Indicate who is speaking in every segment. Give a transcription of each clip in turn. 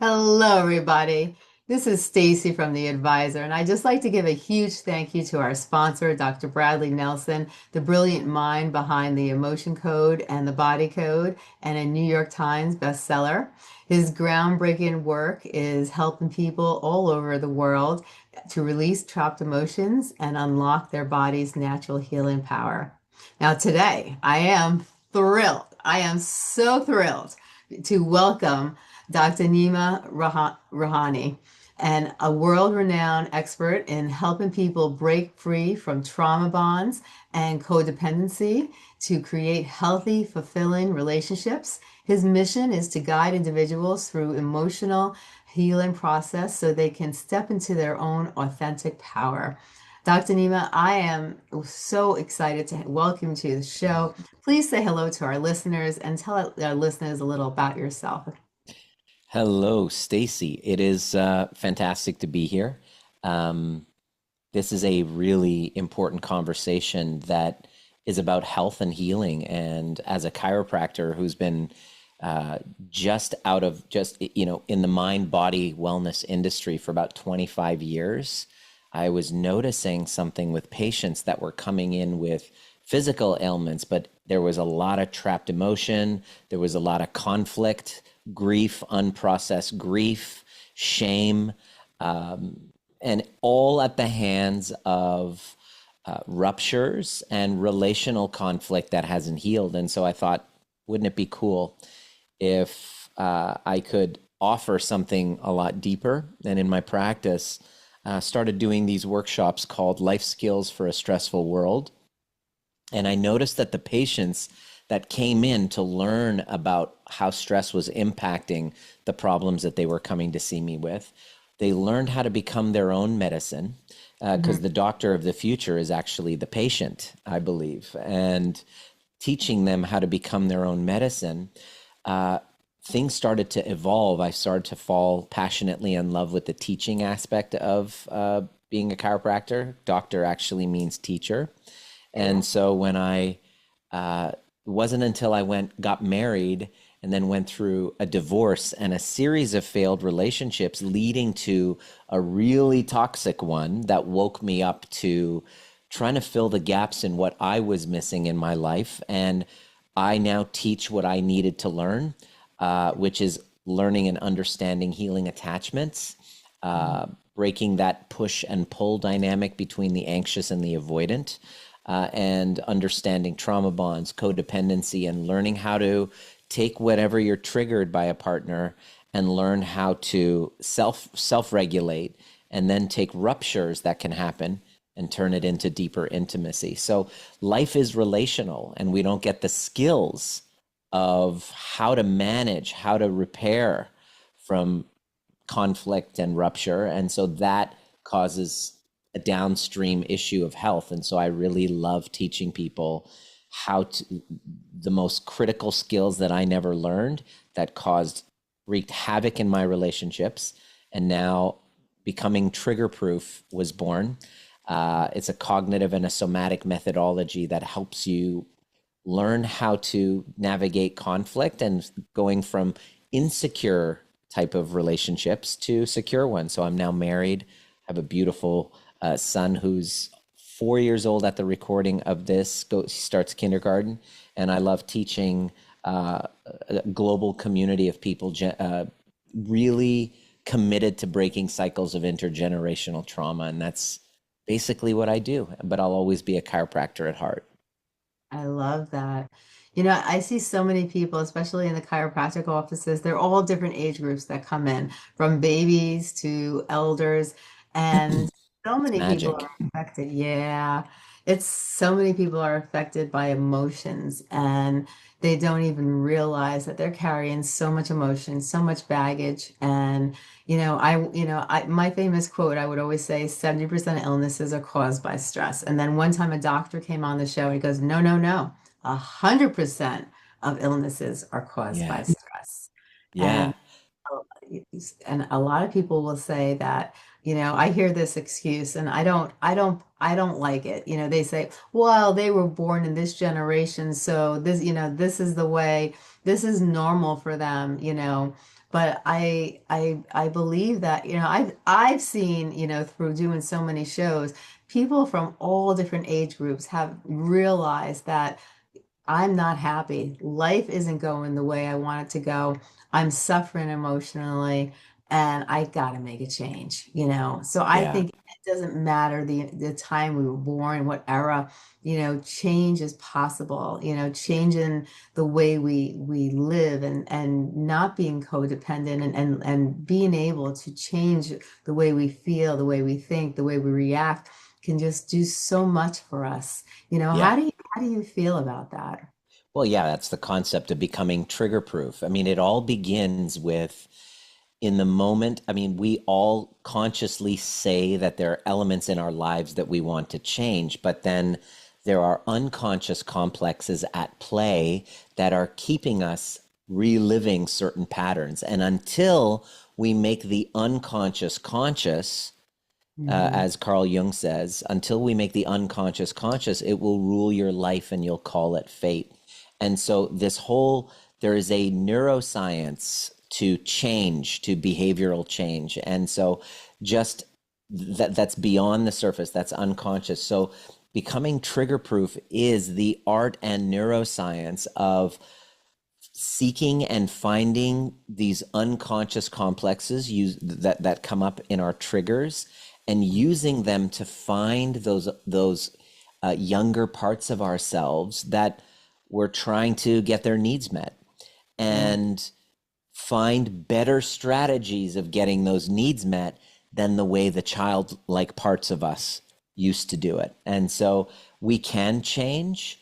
Speaker 1: Hello, everybody. This is Stacey from The Advisor, and I'd just like to give a huge thank you to our sponsor, Dr. Bradley Nelson, the brilliant mind behind the Emotion Code and the Body Code, and a New York Times bestseller. His groundbreaking work is helping people all over the world to release trapped emotions and unlock their body's natural healing power. Now, today, I am thrilled. I am so thrilled to welcome Dr. Nima Rahmany, and a world-renowned expert in helping people break free from trauma bonds and codependency to create healthy, fulfilling relationships. His mission is to guide individuals through emotional healing process so they can step into their own authentic power. Dr. Nima, I am so excited to welcome you to the show. Please say hello to our listeners and tell our listeners a little about yourself.
Speaker 2: Hello, Stacey. It is fantastic to be here. Um, this is a really important conversation that is about health and healing. And as a chiropractor who's been just out of in the mind body wellness industry for about 25 years, I was noticing something with patients that were coming in with physical ailments, but there was a lot of trapped emotion, there was a lot of conflict, grief, unprocessed grief, shame, and all at the hands of ruptures and relational conflict that hasn't healed. And so I thought, wouldn't it be cool if I could offer something a lot deeper? And in my practice, started doing these workshops called Life Skills for a Stressful World. And I noticed that the patients that came in to learn about how stress was impacting the problems that they were coming to see me with, they learned how to become their own medicine, because the doctor of the future is actually the patient, I believe. And teaching them how to become their own medicine, things started to evolve. I started to fall passionately in love with the teaching aspect of being a chiropractor. Doctor actually means teacher. And so when I it wasn't until I got married and then went through a divorce and a series of failed relationships leading to a really toxic one that woke me up to trying to fill the gaps in what I was missing in my life. And I now teach what I needed to learn, which is learning and understanding healing attachments, breaking that push and pull dynamic between the anxious and the avoidant, and understanding trauma bonds, codependency, and learning how to take whatever you're triggered by a partner and learn how to self-regulate, and then take ruptures that can happen and turn it into deeper intimacy. So life is relational, and we don't get the skills of how to manage, how to repair from conflict and rupture. And so that causes a downstream issue of health. And so I really love teaching people how to, the most critical skills that I never learned that wreaked havoc in my relationships. And now becoming trigger proof was born. It's a cognitive and a somatic methodology that helps you learn how to navigate conflict and going from insecure type of relationships to secure ones. So I'm now married, have a beautiful son who's 4 years old at the recording of this. Starts kindergarten, and I love teaching a global community of people really committed to breaking cycles of intergenerational trauma, and that's basically what I do. But I'll always be a chiropractor at heart.
Speaker 1: I love that. I see so many people, especially in the chiropractic offices, they're all different age groups that come in, from babies to elders, and so
Speaker 2: It's
Speaker 1: many people
Speaker 2: magic.
Speaker 1: are affected. Yeah, it's so many people are affected by emotions, and they don't even realize that they're carrying so much emotion, so much baggage. And my famous quote, I would always say 70% of illnesses are caused by stress. And then one time a doctor came on the show and he goes, no, no, no. 100% of illnesses are caused by
Speaker 2: Yeah.
Speaker 1: stress.
Speaker 2: Yeah.
Speaker 1: And and a lot of people will say that, I hear this excuse and I don't like it. They say, well, they were born in this generation, so this is the way, this is normal for them. But I believe that, I've seen, through doing so many shows, people from all different age groups have realized that I'm not happy. Life isn't going the way I want it to go. I'm suffering emotionally and I got to make a change. So I
Speaker 2: Yeah.
Speaker 1: think it doesn't matter the time we were born, what era, change is possible, changing the way we live and not being codependent and being able to change the way we feel, the way we think, the way we react can just do so much for us.
Speaker 2: Yeah.
Speaker 1: How do you feel about that?
Speaker 2: Well, yeah, that's the concept of becoming trigger proof. I mean, it all begins with in the moment. I mean, we all consciously say that there are elements in our lives that we want to change, but then there are unconscious complexes at play that are keeping us reliving certain patterns. And until we make the unconscious conscious,
Speaker 1: Hmm.
Speaker 2: as Carl Jung says, until we make the unconscious conscious, it will rule your life and you'll call it fate. And so there is a neuroscience to change, to behavioral change. And so just that's beyond the surface, that's unconscious. So becoming trigger proof is the art and neuroscience of seeking and finding these unconscious complexes that come up in our triggers and using them to find those younger parts of ourselves that we're trying to get their needs met
Speaker 1: Yeah.
Speaker 2: and find better strategies of getting those needs met than the way the childlike parts of us used to do it. And so we can change.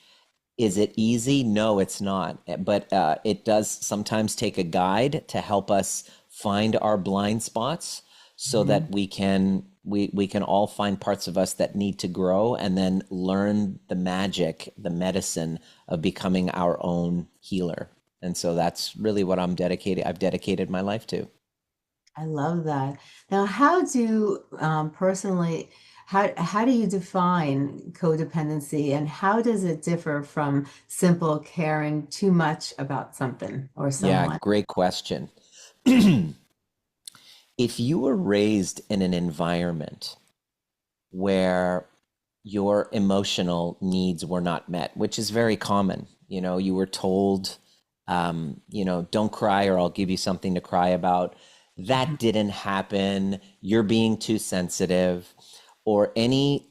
Speaker 2: Is it easy? No, it's not. But it does sometimes take a guide to help us find our blind spots so
Speaker 1: Hmm.
Speaker 2: that we can all find parts of us that need to grow and then learn the magic, the medicine of becoming our own healer. And so that's really what I've dedicated my life to.
Speaker 1: I love that. Now, how do personally, how do you define codependency and how does it differ from simple caring too much about something or
Speaker 2: Yeah,
Speaker 1: someone?
Speaker 2: great question. If you were raised in an environment where your emotional needs were not met, which is very common. You were told, don't cry or I'll give you something to cry about.
Speaker 1: Mhm.
Speaker 2: That didn't happen. You're being too sensitive. Or any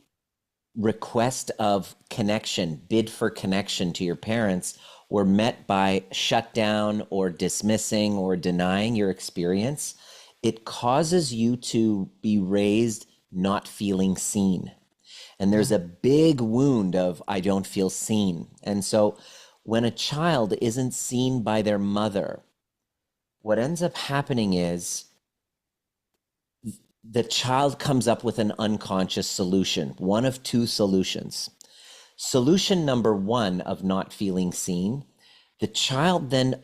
Speaker 2: request of connection, bid for connection to your parents were met by shutdown or dismissing or denying your experience. It causes you to be raised not feeling seen. And there's
Speaker 1: Yeah.
Speaker 2: a big wound of, I don't feel seen. And so when a child isn't seen by their mother, what ends up happening is the child comes up with an unconscious solution, one of two solutions. Solution number one of not feeling seen, the child then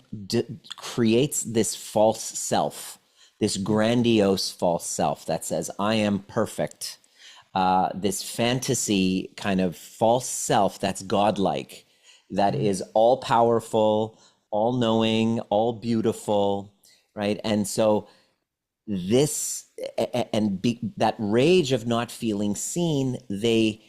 Speaker 2: creates this false self, this grandiose false self that says, I am perfect. This fantasy kind of false self that's godlike, that
Speaker 1: Mhm.
Speaker 2: is all powerful, all knowing, all beautiful, right? And so that rage of not feeling seen, they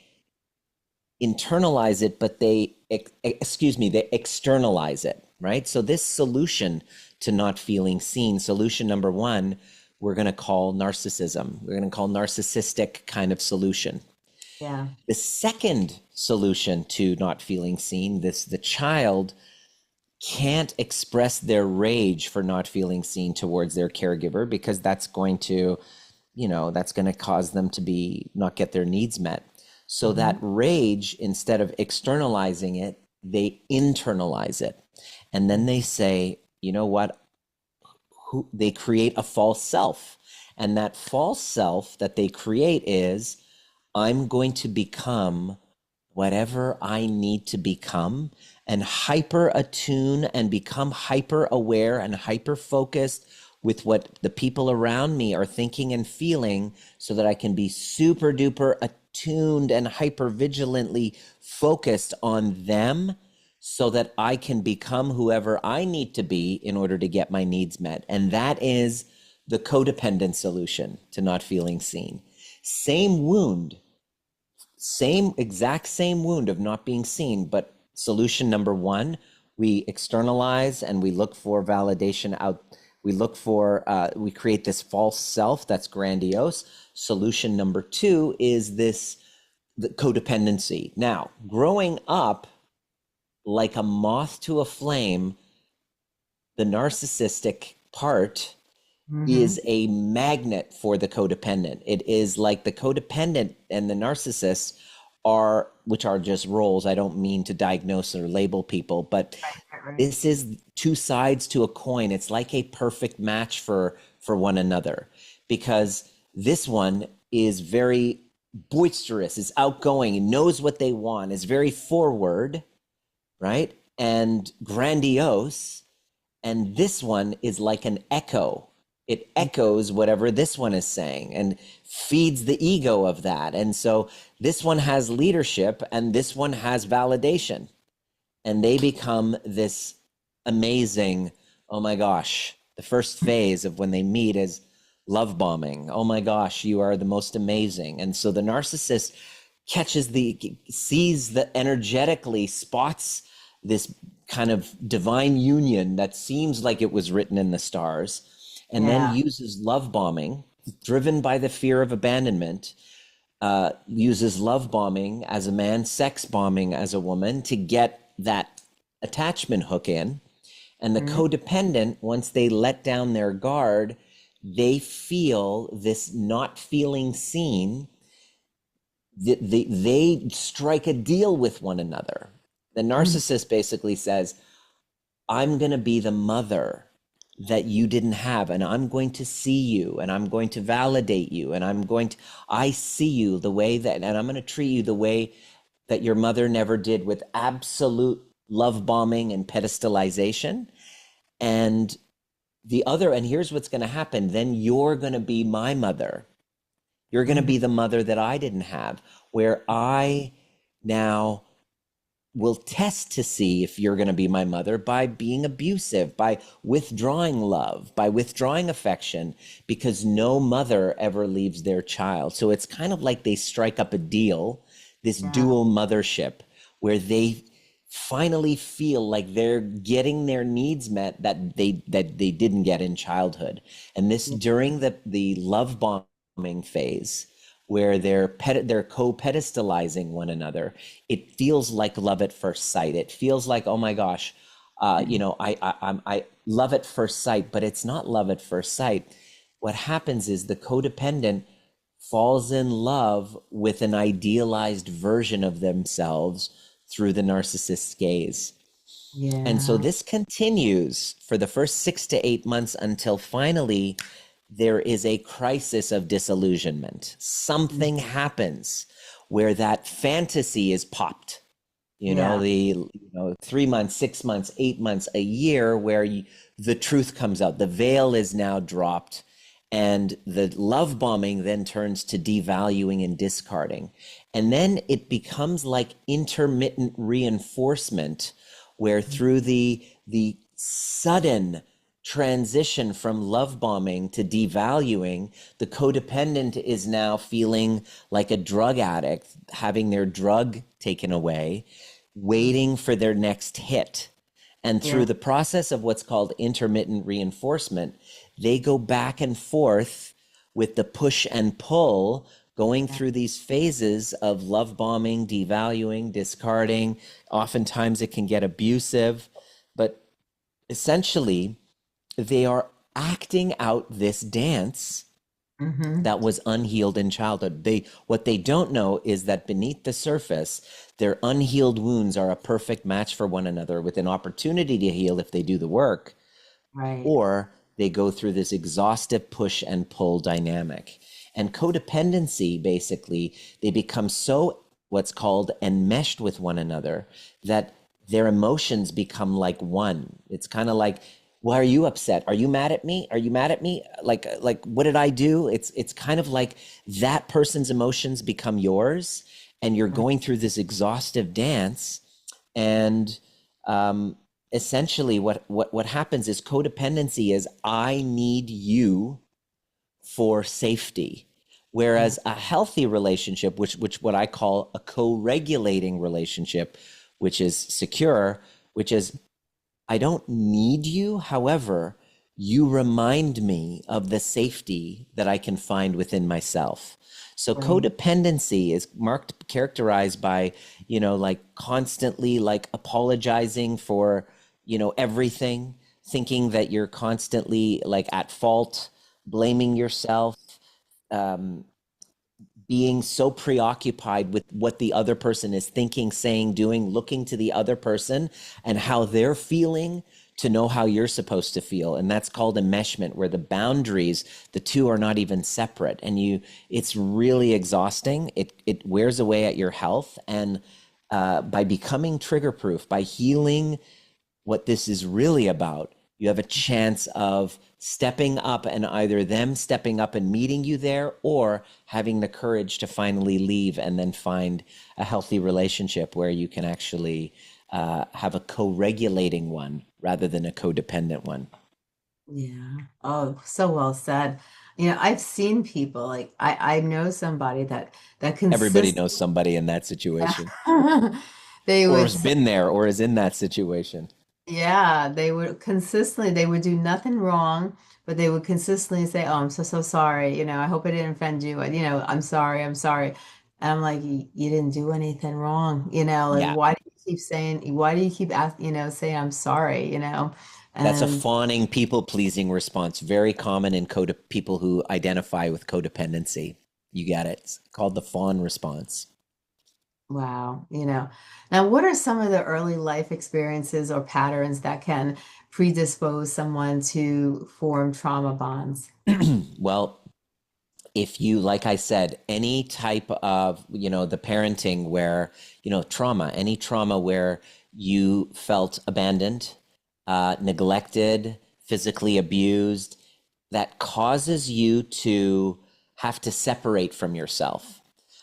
Speaker 2: internalize it, but they externalize it, right? So this solution to not feeling seen, solution number one, we're going to call narcissism. We're going to call narcissistic kind of solution.
Speaker 1: Yeah.
Speaker 2: The second solution to not feeling seen, the child can't express their rage for not feeling seen towards their caregiver because that's going to cause them to be not get their needs met. So that
Speaker 1: Hmm.
Speaker 2: rage, instead of externalizing it, they internalize it. And then they say, you know what? They create a false self. And that false self that they create is, I'm going to become whatever I need to become and hyper attune and become hyper aware and hyper focused with what the people around me are thinking and feeling so that I can be super duper attuned and hyper vigilantly focused on them so that I can become whoever I need to be in order to get my needs met. And that is the codependent solution to not feeling seen. Same wound, same wound of not being seen, but solution number one, we externalize and we look for validation out. We look for, we create this false self that's grandiose. Solution number two is the codependency. Now, growing up like a moth to a flame, the narcissistic part
Speaker 1: Mm-hmm.
Speaker 2: is a magnet for the codependent. It is like the codependent and the narcissist are, which are just roles. I don't mean to diagnose or label people, but
Speaker 1: Right, right.
Speaker 2: this is two sides to a coin. It's like a perfect match for one another, because this one is very boisterous, is outgoing, knows what they want, is very forward, right? And grandiose. And this one is like an echo. It echoes whatever this one is saying and feeds the ego of that. And so this one has leadership and this one has validation. And they become this amazing, oh my gosh, the first phase of when they meet is love bombing. Oh my gosh, you are the most amazing. And so the narcissist sees the energetically, spots this kind of divine union that seems like it was written in the stars, and then
Speaker 1: Yeah.
Speaker 2: uses love bombing, driven by the fear of abandonment, uses love bombing as a man, sex bombing as a woman to get that attachment hook in. And the
Speaker 1: Mhm.
Speaker 2: codependent, once they let down their guard, they feel this not feeling seen. They strike a deal with one another. The
Speaker 1: Mhm.
Speaker 2: narcissist basically says, I'm going to be the mother that you didn't have, and I'm going to see you, and I'm going to validate you, and I see you the way that, and I'm going to treat you the way that your mother never did, with absolute love bombing and pedestalization. And and here's what's going to happen. Then you're going to be my mother. You're going to
Speaker 1: Mhm.
Speaker 2: be the mother that I didn't have, where I now will test to see if you're going to be my mother by being abusive, by withdrawing love, by withdrawing affection, because no mother ever leaves their child. So it's kind of like they strike up a deal, this
Speaker 1: Yeah.
Speaker 2: dual mothership, where they finally feel like they're getting their needs met that they didn't get in childhood. And this
Speaker 1: Yeah.
Speaker 2: during the love bombing phase, where they're co-pedestalizing one another. It feels like love at first sight. It feels like, oh my gosh, I love at first sight, but it's not love at first sight. What happens is the codependent falls in love with an idealized version of themselves through the narcissist's gaze. And so
Speaker 1: Yeah.
Speaker 2: this continues for the first 6 to 8 months until finally there is a crisis of disillusionment.
Speaker 1: Mhm.
Speaker 2: Something happens where that fantasy is popped.
Speaker 1: Yeah.
Speaker 2: 3 months, 6 months, 8 months, a year, where the truth comes out. The veil is now dropped, and the love bombing then turns to devaluing and discarding. And then it becomes like intermittent reinforcement, where through the sudden transition from love bombing to devaluing, the codependent is now feeling like a drug addict, having their drug taken away, waiting for their next hit. And
Speaker 1: Yeah.
Speaker 2: through the process of what's called intermittent reinforcement, they go back and forth with the push and pull, going
Speaker 1: Yeah.
Speaker 2: through these phases of love bombing, devaluing, discarding. Oftentimes it can get abusive, but essentially they are acting out this dance
Speaker 1: Mm-hmm.
Speaker 2: that was unhealed in childhood. What they don't know is that beneath the surface, their unhealed wounds are a perfect match for one another, with an opportunity to heal if they do the work,
Speaker 1: Right.
Speaker 2: or they go through this exhaustive push and pull dynamic. And codependency, basically, they become so what's called enmeshed with one another that their emotions become like one. It's kind of like, why are you upset? Are you mad at me? Are you mad at me? Like what did I do? It's kind of like that person's emotions become yours, and you're
Speaker 1: Right.
Speaker 2: going through this exhaustive dance. And essentially what happens is codependency is I need you for safety.
Speaker 1: Yeah.
Speaker 2: Whereas a healthy relationship, which what I call a co-regulating relationship, which is secure, which is I don't need you. However, you remind me of the safety that I can find within myself. So
Speaker 1: Right.
Speaker 2: codependency is characterized by, like constantly like apologizing for, everything, thinking that you're constantly like at fault, blaming yourself, um, being so preoccupied with what the other person is thinking, saying, doing, looking to the other person and how they're feeling to know how you're supposed to feel. And that's called enmeshment, where the boundaries, the two are not even separate. And it's really exhausting. It wears away at your health. And by becoming trigger proof, by healing what this is really about, you have a chance of stepping up and either them stepping up and meeting you there or having the courage to finally leave and then find a healthy relationship where you can actually have a co-regulating one rather than a codependent one.
Speaker 1: Yeah. Oh, so well said. I've seen people like I know somebody that
Speaker 2: Everybody
Speaker 1: consists
Speaker 2: knows somebody in that situation
Speaker 1: they
Speaker 2: or
Speaker 1: would
Speaker 2: has
Speaker 1: say,
Speaker 2: been there or is in that situation.
Speaker 1: yeah, they would do nothing wrong, but they would consistently say, "Oh, I'm so sorry. I hope I didn't offend you. I'm sorry, I'm sorry." And I'm like, You didn't do anything wrong. Like
Speaker 2: Yeah.
Speaker 1: why do you keep asking, saying I'm sorry,
Speaker 2: That's a
Speaker 1: And
Speaker 2: fawning, people-pleasing response. Very common in people who identify with codependency. You got it. It's called the fawn response.
Speaker 1: wow, Now what are some of the early life experiences or patterns that can predispose someone to form trauma bonds?
Speaker 2: Well, if you, like I said, any type of, the parenting where, trauma, any trauma where you felt abandoned, neglected, physically abused, that causes you to have to separate from yourself.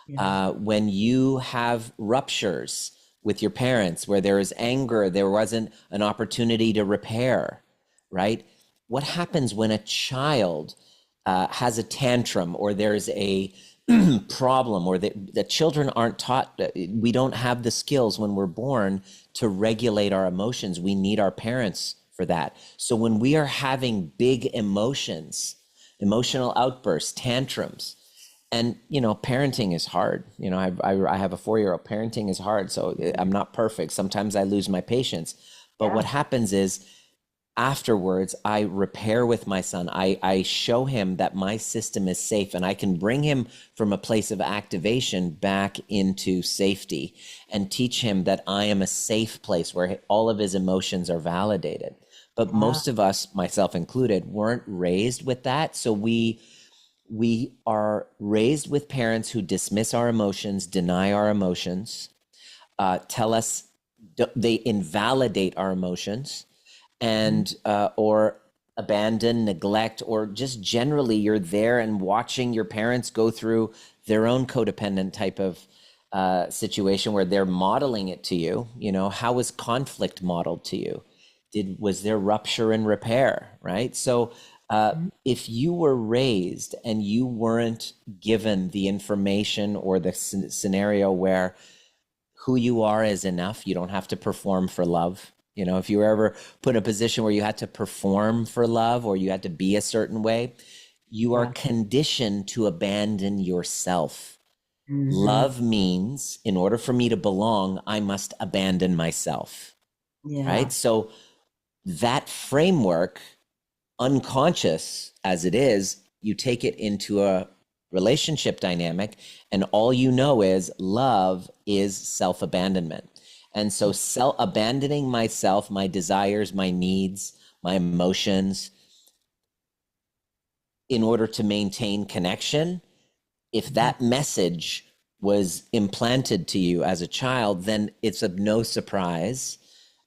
Speaker 1: Yeah.
Speaker 2: When you have ruptures with your parents where there is anger, there wasn't an opportunity to repair, right? What happens when a child has a tantrum or there's a problem or the children aren't taught, we don't have the skills when we're born to regulate our emotions. We need our parents for that. So when we are having big emotions, emotional outbursts, tantrums, and parenting is hard. I have a 4-year-old. Parenting is hard, so I'm not perfect. Sometimes I lose my patience, but what
Speaker 1: Yeah.
Speaker 2: happens is afterwards I repair with my son. I show him that my system is safe and I can bring him from a place of activation back into safety and teach him that I am a safe place where all of his emotions are validated. But
Speaker 1: Yeah.
Speaker 2: most of us, myself included, weren't raised with that, so we are raised with parents who dismiss our emotions, deny our emotions, tell us they invalidate our emotions,
Speaker 1: Mhm.
Speaker 2: and or abandon, neglect, or just generally you're there and watching your parents go through their own codependent type of situation where they're modeling it to you. How was conflict modeled to you? Was there rupture and repair, right? So if you were raised and you weren't given the information or the scenario where who you are is enough, you don't have to perform for love. If you were ever put in a position where you had to perform for love or you had to be a certain way, you are
Speaker 1: Yeah.
Speaker 2: conditioned to abandon yourself.
Speaker 1: Hmm.
Speaker 2: Love means in order for me to belong, I must abandon myself, right?
Speaker 1: Yeah.
Speaker 2: So that framework, unconscious as it is, you take it into a relationship dynamic, and all you know is love is self abandonment. And so, abandoning myself, my desires, my needs, my emotions, in order to maintain connection, if
Speaker 1: Mhm.
Speaker 2: that message was implanted to you as a child, then it's of no surprise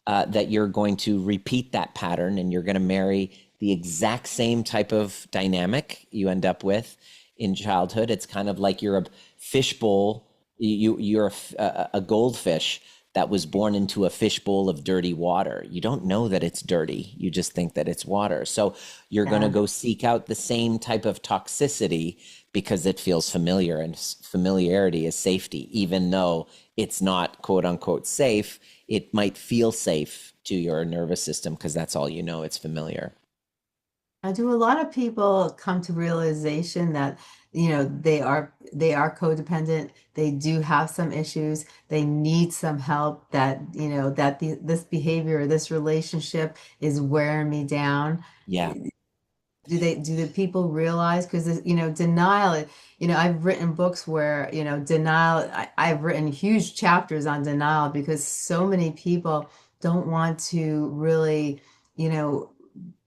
Speaker 2: that you're going to repeat that pattern and you're going to marry the exact same type of dynamic you end up with in childhood. It's kind of like you're a fishbowl, you're a goldfish that was born into a fishbowl of dirty water. You don't know that it's dirty. You just think that it's water. So you're going to
Speaker 1: Yeah.
Speaker 2: go seek out the same type of toxicity because it feels familiar, and familiarity is safety. Even though it's not quote unquote safe, it might feel safe to your nervous system because that's all you know. It's familiar.
Speaker 1: Now, do a lot of people come to realization that, they are codependent, they do have some issues, they need some help, that, that this behavior or this relationship is wearing me down?
Speaker 2: Yeah.
Speaker 1: Do the people realize? Because, denial, I've written books where, denial, I've written huge chapters on denial because so many people don't want to really, you know,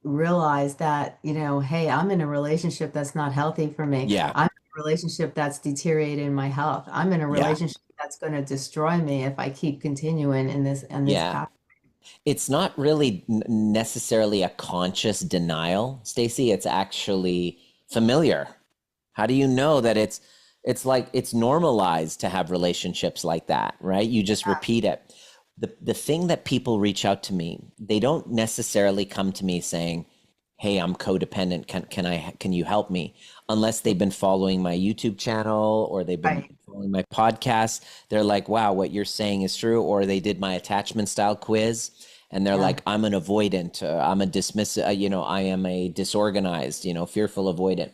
Speaker 1: realize that, hey, I'm in a relationship that's not healthy for me.
Speaker 2: Yeah.
Speaker 1: I'm in a relationship that's deteriorating my health. I'm in a
Speaker 2: Yeah.
Speaker 1: relationship that's going to destroy me if I keep continuing in this
Speaker 2: Yeah.
Speaker 1: path.
Speaker 2: It's not really necessarily a conscious denial, Stacey. It's actually familiar. How do you know that it's like it's normalized to have relationships like that, right? You just repeat it. The thing that people reach out to me, they don't necessarily come to me saying, "Hey, I'm codependent. Can you help me?" Unless they've been following my YouTube channel or they've been
Speaker 1: Right.
Speaker 2: following my podcast. They're like, "Wow, what you're saying is true." Or they did my attachment style quiz and they're
Speaker 1: Yeah.
Speaker 2: like, "I'm an avoidant. I'm a dismissive. I am a disorganized. Fearful avoidant."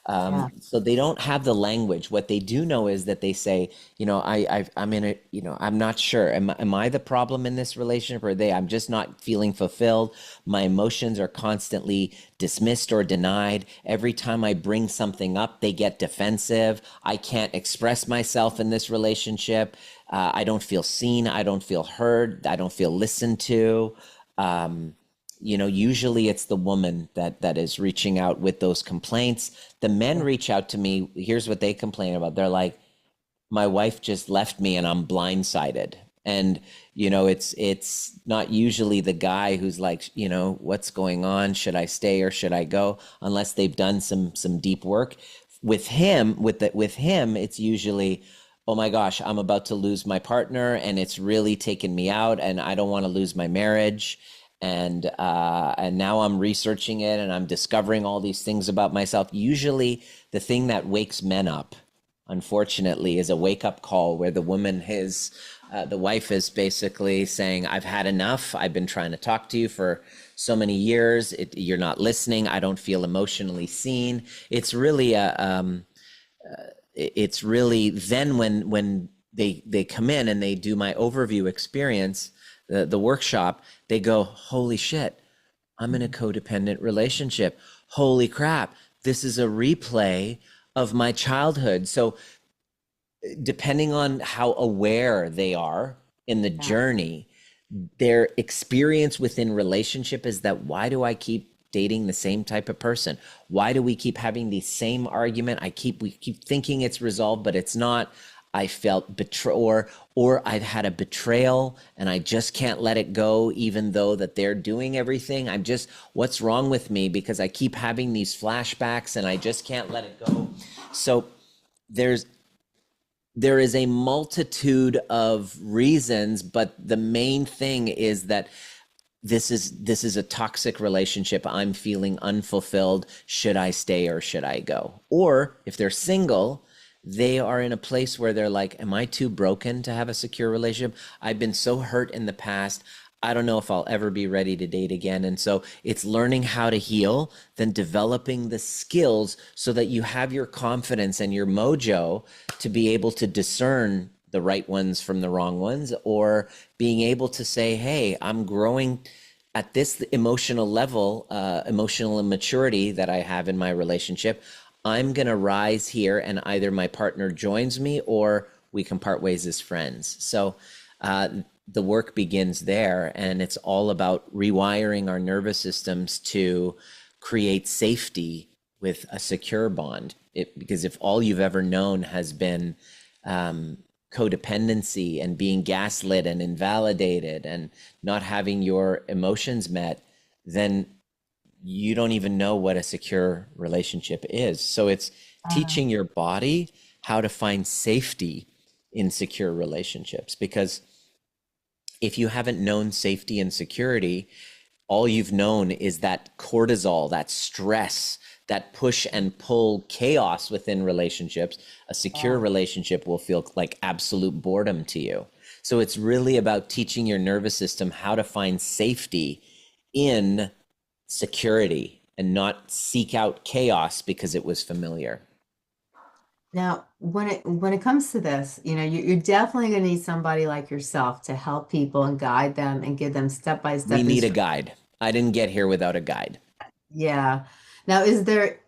Speaker 1: Yeah.
Speaker 2: So they don't have the language. What they do know is that they say, I'm in a, I'm not sure. Am I the problem in this relationship, or are they? I'm just not feeling fulfilled. My emotions are constantly dismissed or denied. Every time I bring something up, they get defensive. I can't express myself in this relationship. I don't feel seen. I don't feel heard. I don't feel listened to. Um, Usually it's the woman that is reaching out with those complaints. The men
Speaker 1: Yeah.
Speaker 2: reach out to me. Here's what they complain about. They're like, my wife just left me and I'm blindsided. And it's not usually the guy who's like, what's going on? Should I stay or should I go? Unless they've done some deep work. With him, it's usually, oh my gosh, I'm about to lose my partner and it's really taken me out and I don't want to lose my marriage. And now I'm researching it and I'm discovering all these things about myself. Usually the thing that wakes men up, unfortunately, is a wake up call where the wife is basically saying, I've had enough. I've been trying to talk to you for so many years. You're not listening. I don't feel emotionally seen. It's really then when they come in and they do my overview experience, the workshop, they go, holy shit, I'm in a codependent relationship. Holy crap, this is a replay of my childhood. So depending on how aware they are in the
Speaker 1: Yeah.
Speaker 2: journey, their experience within relationship is that, why do I keep dating the same type of person? Why do we keep having the same argument? We keep thinking it's resolved, but it's not. I felt betrayed, or I'd had a betrayal and I just can't let it go, even though that they're doing everything. What's wrong with me? Because I keep having these flashbacks and I just can't let it go. So there's there is a multitude of reasons, but the main thing is that this is a toxic relationship. I'm feeling unfulfilled. Should I stay or should I go? Or if they're single, they are in a place where they're like, am I too broken to have a secure relationship? I've been so hurt in the past. I don't know if I'll ever be ready to date again. And so it's learning how to heal, then developing the skills so that you have your confidence and your mojo to be able to discern the right ones from the wrong ones, or being able to say, hey, I'm growing at this emotional level, emotional immaturity that I have in my relationship. I'm going to rise here and either my partner joins me or we can part ways as friends. So the work begins there, and it's all about rewiring our nervous systems to create safety with a secure bond. Because if all you've ever known has been codependency and being gaslit and invalidated and not having your emotions met, then you don't even know what a secure relationship is. So it's
Speaker 1: Uh,
Speaker 2: teaching your body how to find safety in secure relationships, because if you haven't known safety and security, all you've known is that cortisol, that stress, that push and pull chaos within relationships. A secure
Speaker 1: Yeah.
Speaker 2: relationship will feel like absolute boredom to you. So it's really about teaching your nervous system how to find safety in security and not seek out chaos because it was familiar.
Speaker 1: Now, when it comes to this, you're definitely going to need somebody like yourself to help people and guide them and give them
Speaker 2: We
Speaker 1: step-by-step
Speaker 2: need a
Speaker 1: instructions.
Speaker 2: guide. I didn't get here without a guide.
Speaker 1: Yeah. Now, is there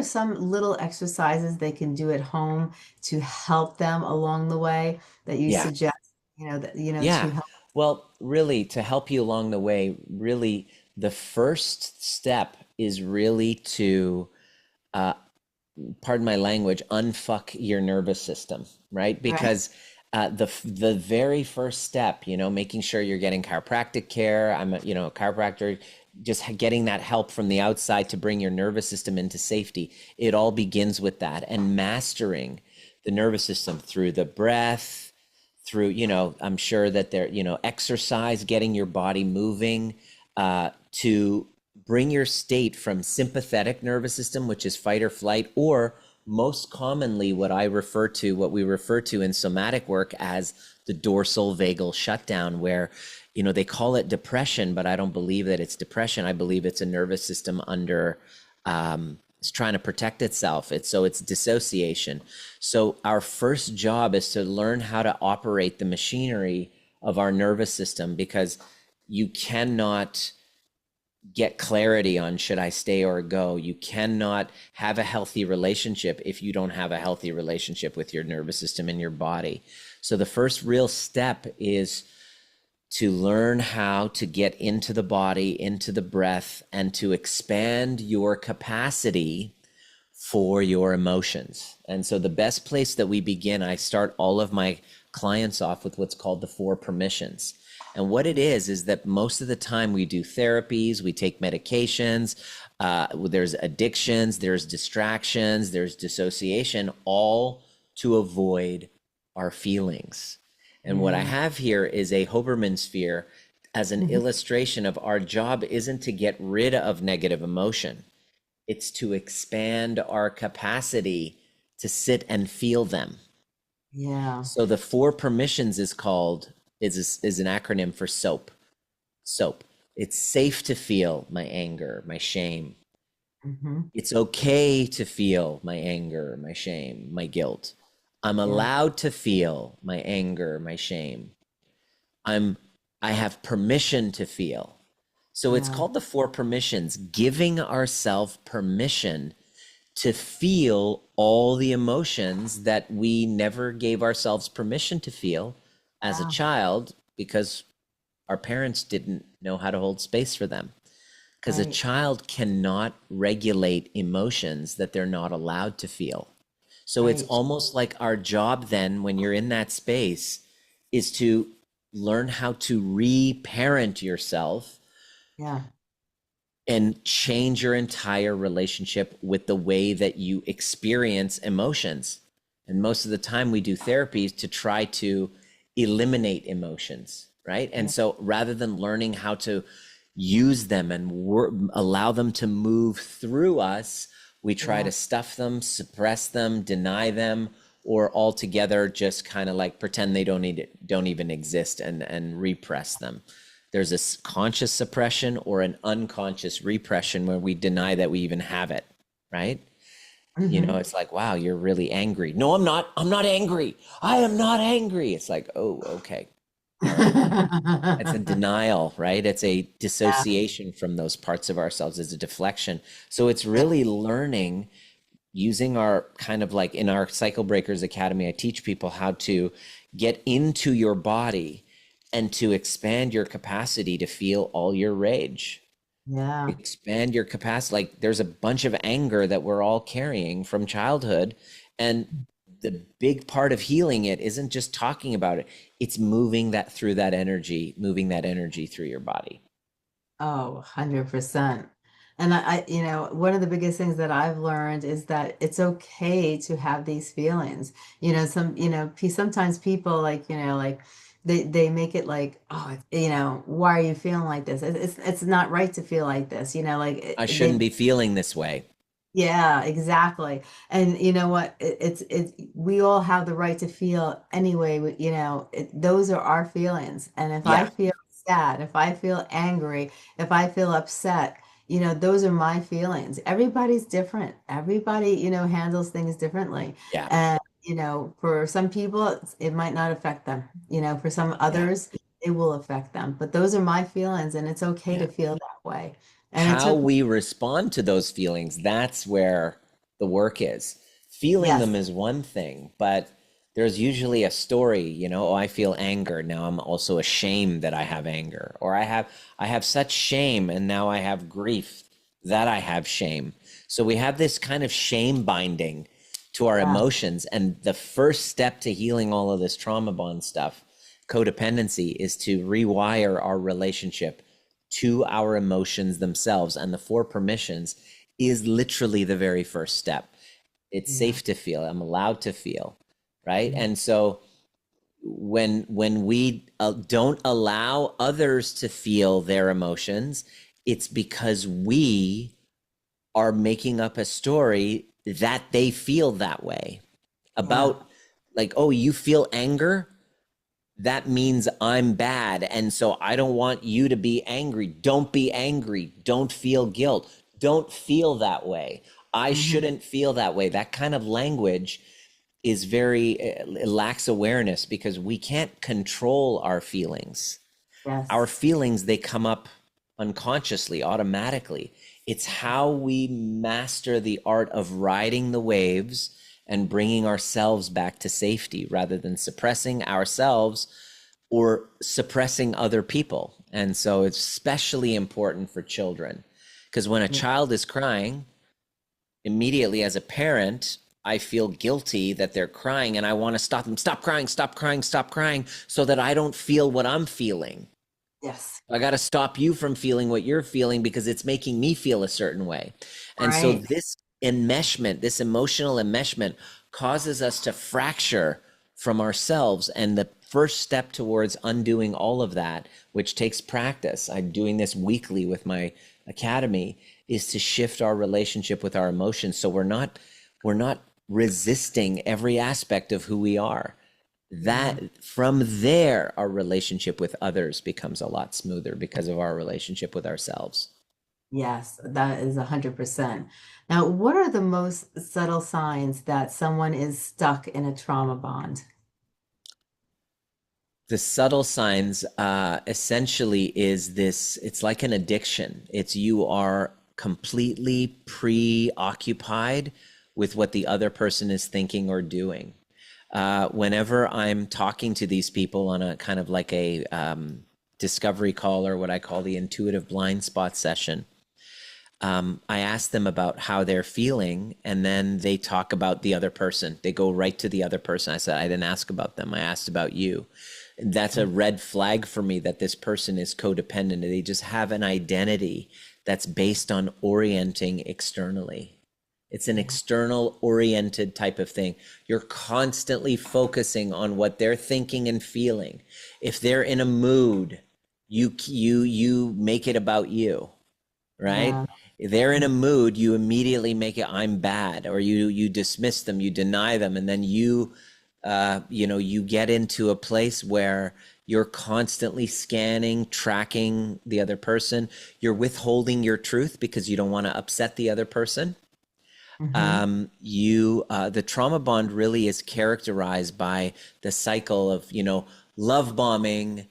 Speaker 1: some little exercises they can do at home to help them along the way that you
Speaker 2: Yeah.
Speaker 1: suggest, to
Speaker 2: Yeah.
Speaker 1: help?
Speaker 2: Well, really, to help you along the way, really, the first step is really to uh, pardon my language, unfuck your nervous system, right?
Speaker 1: Right.
Speaker 2: Because the very first step, making sure you're getting chiropractic care. I'm a chiropractor. Just getting that help from the outside to bring your nervous system into safety. It all begins with that, and mastering the nervous system through the breath, through I'm sure that there exercise, getting your body moving, to bring your state from sympathetic nervous system, which is fight or flight, or most commonly what we refer to in somatic work as the dorsal vagal shutdown, where they call it depression, but I don't believe that it's depression. I believe it's a nervous system under it's trying to protect itself. It's dissociation. So our first job is to learn how to operate the machinery of our nervous system, because you cannot get clarity on should I stay or go. You cannot have a healthy relationship if you don't have a healthy relationship with your nervous system and your body. So the first real step is to learn how to get into the body, into the breath, and to expand your capacity for your emotions. And so the best place that we begin, I start all of my clients off with what's called the four permissions. And what it is that most of the time we do therapies, we take medications, there's addictions, there's distractions, there's dissociation, all to avoid our feelings. And what I
Speaker 1: Mm,
Speaker 2: have here is a Hoberman sphere as an
Speaker 1: mhm.
Speaker 2: illustration of our job isn't to get rid of negative emotion. It's to expand our capacity to sit and feel them.
Speaker 1: Yeah.
Speaker 2: So the four permissions is an acronym for SOAP. SOAP. It's safe to feel my anger, my shame.
Speaker 1: Hmm.
Speaker 2: It's okay to feel my anger, my shame, my guilt. I'm
Speaker 1: Yeah.
Speaker 2: allowed to feel my anger, my shame. I'm I have permission to feel. So it's
Speaker 1: Yeah.
Speaker 2: called the four permissions, giving ourselves permission to feel all the emotions that we never gave ourselves permission to feel as a
Speaker 1: Yeah.
Speaker 2: child, because our parents didn't know how to hold space for them. Because a
Speaker 1: Right.
Speaker 2: child cannot regulate emotions that they're not allowed to feel. So it's
Speaker 1: Right.
Speaker 2: almost like our job then, when you're in that space, is to learn how to re-parent yourself
Speaker 1: Yeah.
Speaker 2: and change your entire relationship with the way that you experience emotions. And most of the time we do therapies to try to eliminate emotions, right? And
Speaker 1: Yeah.
Speaker 2: so rather than learning how to use them and allow them to move through us, we try
Speaker 1: Yeah.
Speaker 2: to stuff them, suppress them, deny them, or altogether just kind of like pretend they don't even exist, and repress them. There's a conscious suppression or an unconscious repression where we deny that we even have it, right?
Speaker 1: Hmm.
Speaker 2: It's like, wow, you're really angry. No, I'm not. I'm not angry. I am not angry. It's like, oh, okay. All right. It's a denial, right? It's a
Speaker 1: Yeah.
Speaker 2: dissociation from those parts of ourselves. It's a deflection. So it's
Speaker 1: Yeah.
Speaker 2: really learning, using our kind of like in our Cycle Breakers Academy, I teach people how to get into your body and to expand your capacity to feel all your rage.
Speaker 1: Yeah.
Speaker 2: Expand your capacity. Like there's a bunch of anger that we're all carrying from childhood. And the big part of healing it isn't just talking about it, it's moving that through that energy, moving that energy through your body.
Speaker 1: Oh, 100%. And one of the biggest things that I've learned is that it's okay to have these feelings. Sometimes people like, they make it like, oh, why are you feeling like this? It's not right to feel like this,
Speaker 2: I shouldn't
Speaker 1: they.
Speaker 2: be feeling this way.
Speaker 1: Yeah, exactly. And you know what? It's we all have the right to feel anyway. Those are our feelings. And if I
Speaker 2: Yeah,
Speaker 1: feel sad, if I feel angry, if I feel upset, those are my feelings. Everybody's different. Everybody, handles things differently.
Speaker 2: yeah,
Speaker 1: And, for some people, it might not affect them. For some
Speaker 2: yeah,
Speaker 1: others, it will affect them. But those are my feelings, and it's okay
Speaker 2: yeah.
Speaker 1: to feel that way. And it
Speaker 2: How
Speaker 1: took,
Speaker 2: we respond to those feelings, that's where the work is. Feeling them
Speaker 1: yes.
Speaker 2: is one thing, but there's usually a story, oh, I feel anger. Now I'm also ashamed that I have anger. Or I have such shame and now I have grief that I have shame. So we have this kind of shame binding to our
Speaker 1: Yeah.
Speaker 2: emotions. And the first step to healing all of this trauma bond stuff, codependency, is to rewire our relationship to our emotions themselves. And the four permissions is literally the very first step. It's
Speaker 1: Yeah.
Speaker 2: safe to feel. I'm allowed to feel, right?
Speaker 1: Yeah.
Speaker 2: And so when we don't allow others to feel their emotions, it's because we are making up a story that they feel that way
Speaker 1: Yeah.
Speaker 2: about, like, oh, you feel anger, that means I'm bad. And so I don't want you to be angry. Don't be angry. Don't feel guilt. Don't feel that way. I
Speaker 1: Hmm.
Speaker 2: shouldn't feel that way. That kind of language is very, it lacks awareness because we can't control our feelings. Our
Speaker 1: Yes.
Speaker 2: feelings, they come up unconsciously, automatically. It's how we master the art of riding the waves and bringing ourselves back to safety rather than suppressing ourselves or suppressing other people. And so it's especially important for children because when a
Speaker 1: Yeah.
Speaker 2: child is crying, immediately as a parent, I feel guilty that they're crying and I want to stop them. Stop crying, stop crying, stop crying, so that I don't feel what I'm feeling.
Speaker 1: Yes.
Speaker 2: I got to stop you from feeling what you're feeling because it's making me feel a certain way. And so
Speaker 1: Right.
Speaker 2: this enmeshment, this emotional enmeshment causes us to fracture from ourselves. And the first step towards undoing all of that, which takes practice, I'm doing this weekly with my academy, is to shift our relationship with our emotions. So we're not resisting every aspect of who we are.
Speaker 1: Yeah.
Speaker 2: That from there our relationship with others becomes a lot smoother because of our relationship with ourselves.
Speaker 1: Yes, that is 100%. Now, what are the most subtle signs that someone is stuck in a trauma bond?
Speaker 2: The subtle signs essentially is this, it's like an addiction. It's you are completely preoccupied with what the other person is thinking or doing. Whenever I'm talking to these people on a kind of like a discovery call, or what I call the intuitive blind spot session, I ask them about how they're feeling, and then they talk about the other person. They go right to the other person. I said, I didn't ask about them. I asked about you. And that's a red flag for me that this person is codependent. They just have an identity that's based on orienting externally. It's an
Speaker 1: Yeah.
Speaker 2: external oriented type of thing. You're constantly focusing on what they're thinking and feeling. If they're in a mood, you make it about you, right?
Speaker 1: Yeah.
Speaker 2: If they're in a mood, you immediately make it I'm bad, or you dismiss them, you deny them, and then you get into a place where you're constantly scanning, tracking the other person. You're withholding your truth because you don't want to upset the other person.
Speaker 1: Hmm.
Speaker 2: The trauma bond really is characterized by the cycle of love bombing,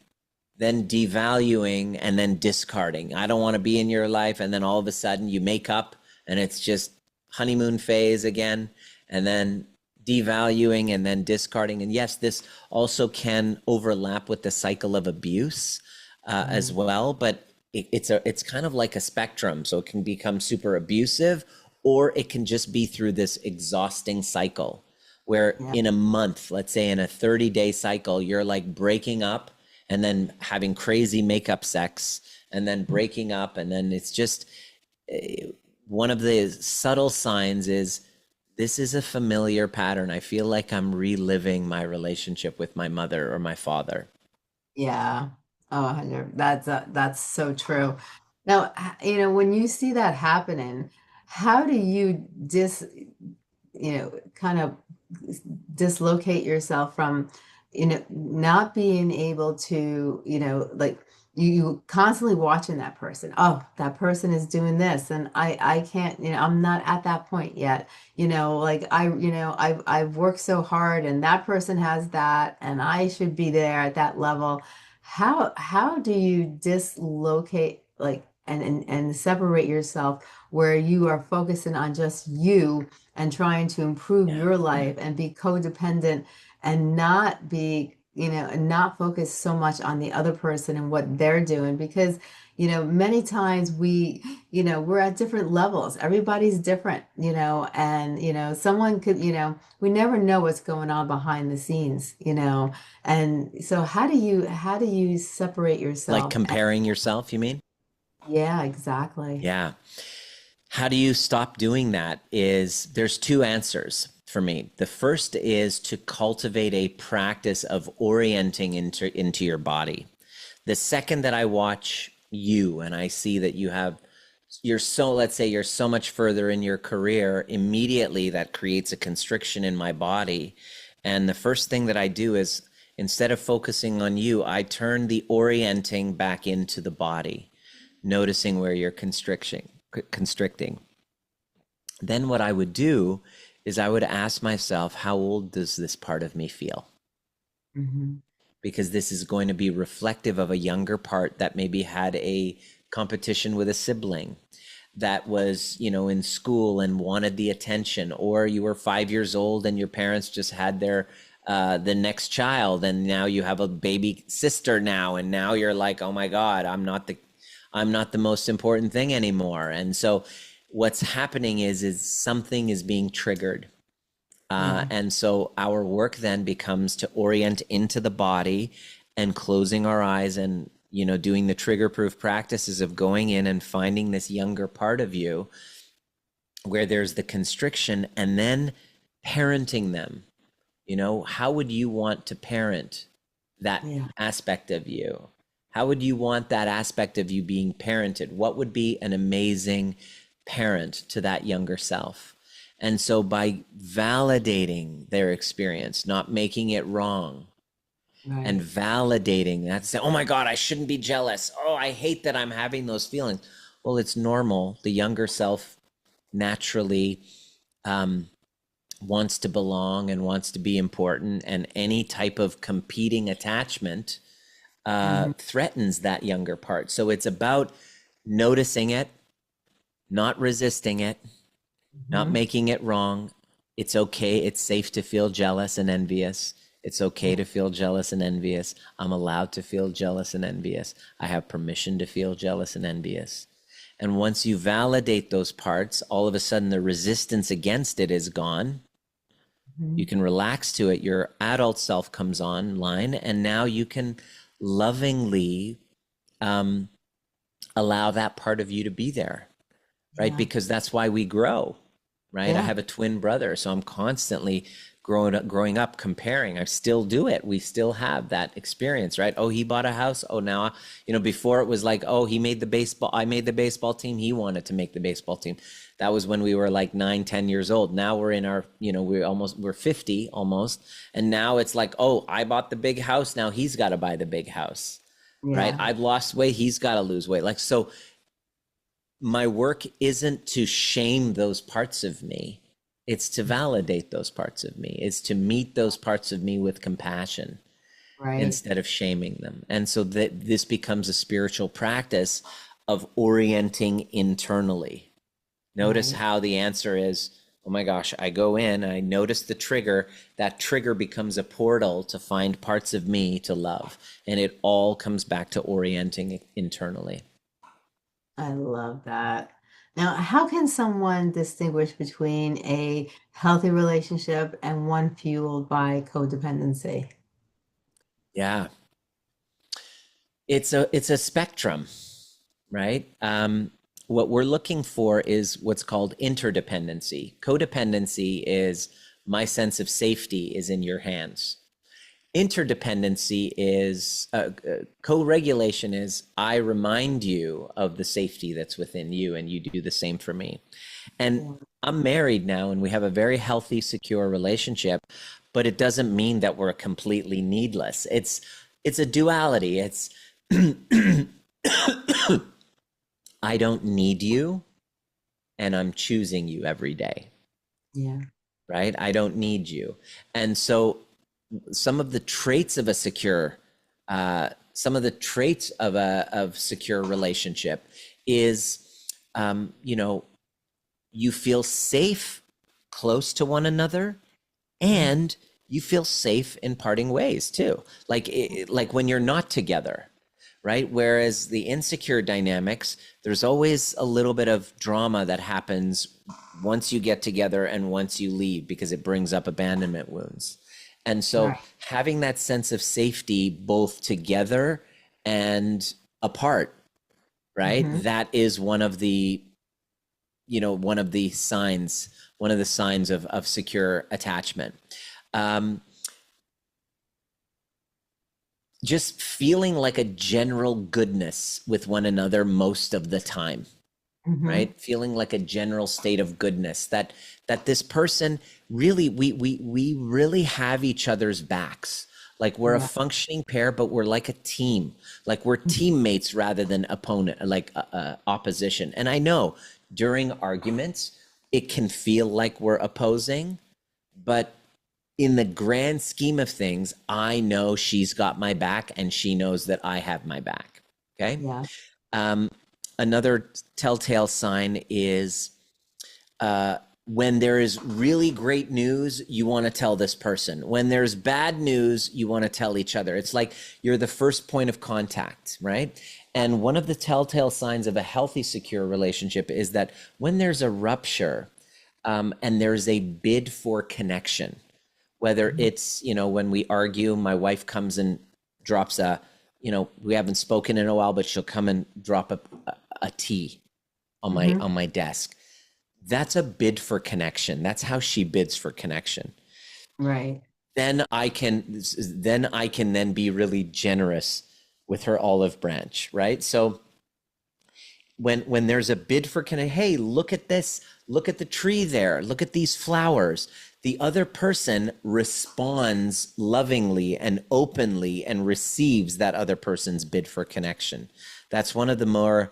Speaker 2: then devaluing, and then discarding. I don't want to be in your life. And then all of a sudden you make up and it's just honeymoon phase again, and then devaluing and then discarding. And yes, this also can overlap with the cycle of abuse as well, but it's kind of like a spectrum. So it can become super abusive, or it can just be through this exhausting cycle where
Speaker 1: Yeah.
Speaker 2: in a month, let's say in a 30-day cycle, you're like breaking up and then having crazy makeup sex and then breaking up. And then it's just one of the subtle signs is this is a familiar pattern. I feel like I'm reliving my relationship with my mother or my father.
Speaker 1: Yeah. Oh, 100. That's so true. Now, when you see that happening, how do you kind of dislocate yourself from, not being able to, like you constantly watching that person. Oh, that person is doing this, and I can't, I'm not at that point yet. Like I've worked so hard, and that person has that, and I should be there at that level. How do you dislocate, like, and separate yourself where you are focusing on just you and trying to improve
Speaker 2: Yeah.
Speaker 1: your life and be codependent and not be, and not focus so much on the other person and what they're doing? Because, many times we're at different levels. Everybody's different, and, someone could, we never know what's going on behind the scenes, and so how do you separate
Speaker 2: Like
Speaker 1: yourself?
Speaker 2: comparing yourself, you mean?
Speaker 1: Yeah, exactly.
Speaker 2: Yeah. How do you stop doing that? There's two answers for me. The first is to cultivate a practice of orienting into your body. The second that I watch you and I see that let's say you're so much further in your career, immediately that creates a constriction in my body. And the first thing that I do is, instead of focusing on you, I turn the orienting back into the body, noticing where you're constricting. Then what I would do is I would ask myself, how old does this part of me feel?
Speaker 1: Hmm.
Speaker 2: Because this is going to be reflective of a younger part that maybe had a competition with a sibling, that was, in school and wanted the attention, or you were 5 years old and your parents just had the next child, and now you have a baby sister now, and now you're like, oh my God, I'm not the most important thing anymore. And so what's happening is something is being triggered.
Speaker 1: Yeah.
Speaker 2: And so our work then becomes to orient into the body and closing our eyes and, doing the trigger proof practices of going in and finding this younger part of you where there's the constriction, and then parenting them. How would you want to parent that
Speaker 1: Yeah.
Speaker 2: aspect of you? How would you want that aspect of you being parented? What would be an amazing parent to that younger self? And so by validating their experience, not making it wrong, and
Speaker 1: Right.
Speaker 2: validating that, say, oh my God, I shouldn't be jealous. Oh, I hate that I'm having those feelings. Well, it's normal. The younger self naturally um, wants to belong and wants to be important, and any type of competing attachment
Speaker 1: Hmm.
Speaker 2: threatens that younger part. So it's about noticing it, not resisting it, not
Speaker 1: Hmm.
Speaker 2: making it wrong. It's okay. It's safe to feel jealous and envious. It's okay
Speaker 1: Yeah.
Speaker 2: to feel jealous and envious. I'm allowed to feel jealous and envious. I have permission to feel jealous and envious. And once you validate those parts, all of a sudden the resistance against it is gone. You
Speaker 1: Hmm.
Speaker 2: can relax to it. Your adult self comes online, and now you can lovingly um, allow that part of you to be there, right?
Speaker 1: Yeah.
Speaker 2: Because that's why we grow, right? I
Speaker 1: Yeah.
Speaker 2: have a twin brother, so I'm constantly growing up comparing. I still do it. We still have that experience, right? Oh, he bought a house. Oh, now, before it was like, oh, I made the baseball team. He wanted to make the baseball team. That was when we were like 9, 10 years old. Now we're in our, we're 50 almost. And now it's like, oh, I bought the big house. Now he's got to buy the big house, right?
Speaker 1: Yeah.
Speaker 2: I've lost weight. He's got to lose weight. Like, so my work isn't to shame those parts of me. It's to validate those parts of me. It's to meet those parts of me with compassion
Speaker 1: Right.
Speaker 2: instead of shaming them. And so that this becomes a spiritual practice of orienting internally. Notice
Speaker 1: Right.
Speaker 2: how the answer is, oh my gosh, I go in, I notice the trigger. That trigger becomes a portal to find parts of me to love. And it all comes back to orienting internally.
Speaker 1: I love that. Now, how can someone distinguish between a healthy relationship and one fueled by codependency?
Speaker 2: Yeah. It's a spectrum, right? What we're looking for is what's called interdependency. Codependency is my sense of safety is in your hands. Interdependency is co-regulation is I remind you of the safety that's within you and you do the same for me. And
Speaker 1: Yeah.
Speaker 2: I'm married now and we have a very healthy, secure relationship, but it doesn't mean that we're completely needless. It's a duality. It's I don't need you and I'm choosing you every day,
Speaker 1: Yeah.
Speaker 2: right? I don't need you. And so some of the traits of a secure some of the traits of a secure relationship is you know, you feel safe close to one another
Speaker 1: Mhm.
Speaker 2: and you feel safe in parting ways too, like when you're not together, right? Whereas the insecure dynamics, there's always a little bit of drama that happens once you get together and once you leave because it brings up abandonment wounds. And so
Speaker 1: Right.
Speaker 2: having that sense of safety both together and apart, right?
Speaker 1: Hmm.
Speaker 2: That is one of the, you know, one of the signs of secure attachment. Um, just feeling like a general goodness with one another most of the time,
Speaker 1: Hmm.
Speaker 2: right? Feeling like a general state of goodness that this person really, we really have each other's backs. Like we're a
Speaker 1: Yeah.
Speaker 2: functioning pair, but we're like a team. Like we're teammates rather than opponent, like opposition. And I know during arguments, it can feel like we're opposing, but in the grand scheme of things, I know she's got my back and she knows that I have my back. Okay.
Speaker 1: Yeah.
Speaker 2: Um, Another telltale sign is when there is really great news, you want to tell this person. When there's bad news, you want to tell each other. It's like you're the first point of contact, right? And one of the telltale signs of a healthy, secure relationship is that when there's a rupture and there's a bid for connection, whether
Speaker 1: Mhm.
Speaker 2: it's, you know, when we argue, my wife comes and drops a, you know, we haven't spoken in a while, but she'll come and drop a tea
Speaker 1: Mhm.
Speaker 2: on my desk. That's a bid for connection. That's how she bids for connection.
Speaker 1: Right.
Speaker 2: Then I can then be really generous with her olive branch, right? So when there's a bid for connection, hey, look at this, look at the tree there, look at these flowers. The other person responds lovingly and openly and receives that other person's bid for connection. That's one of the more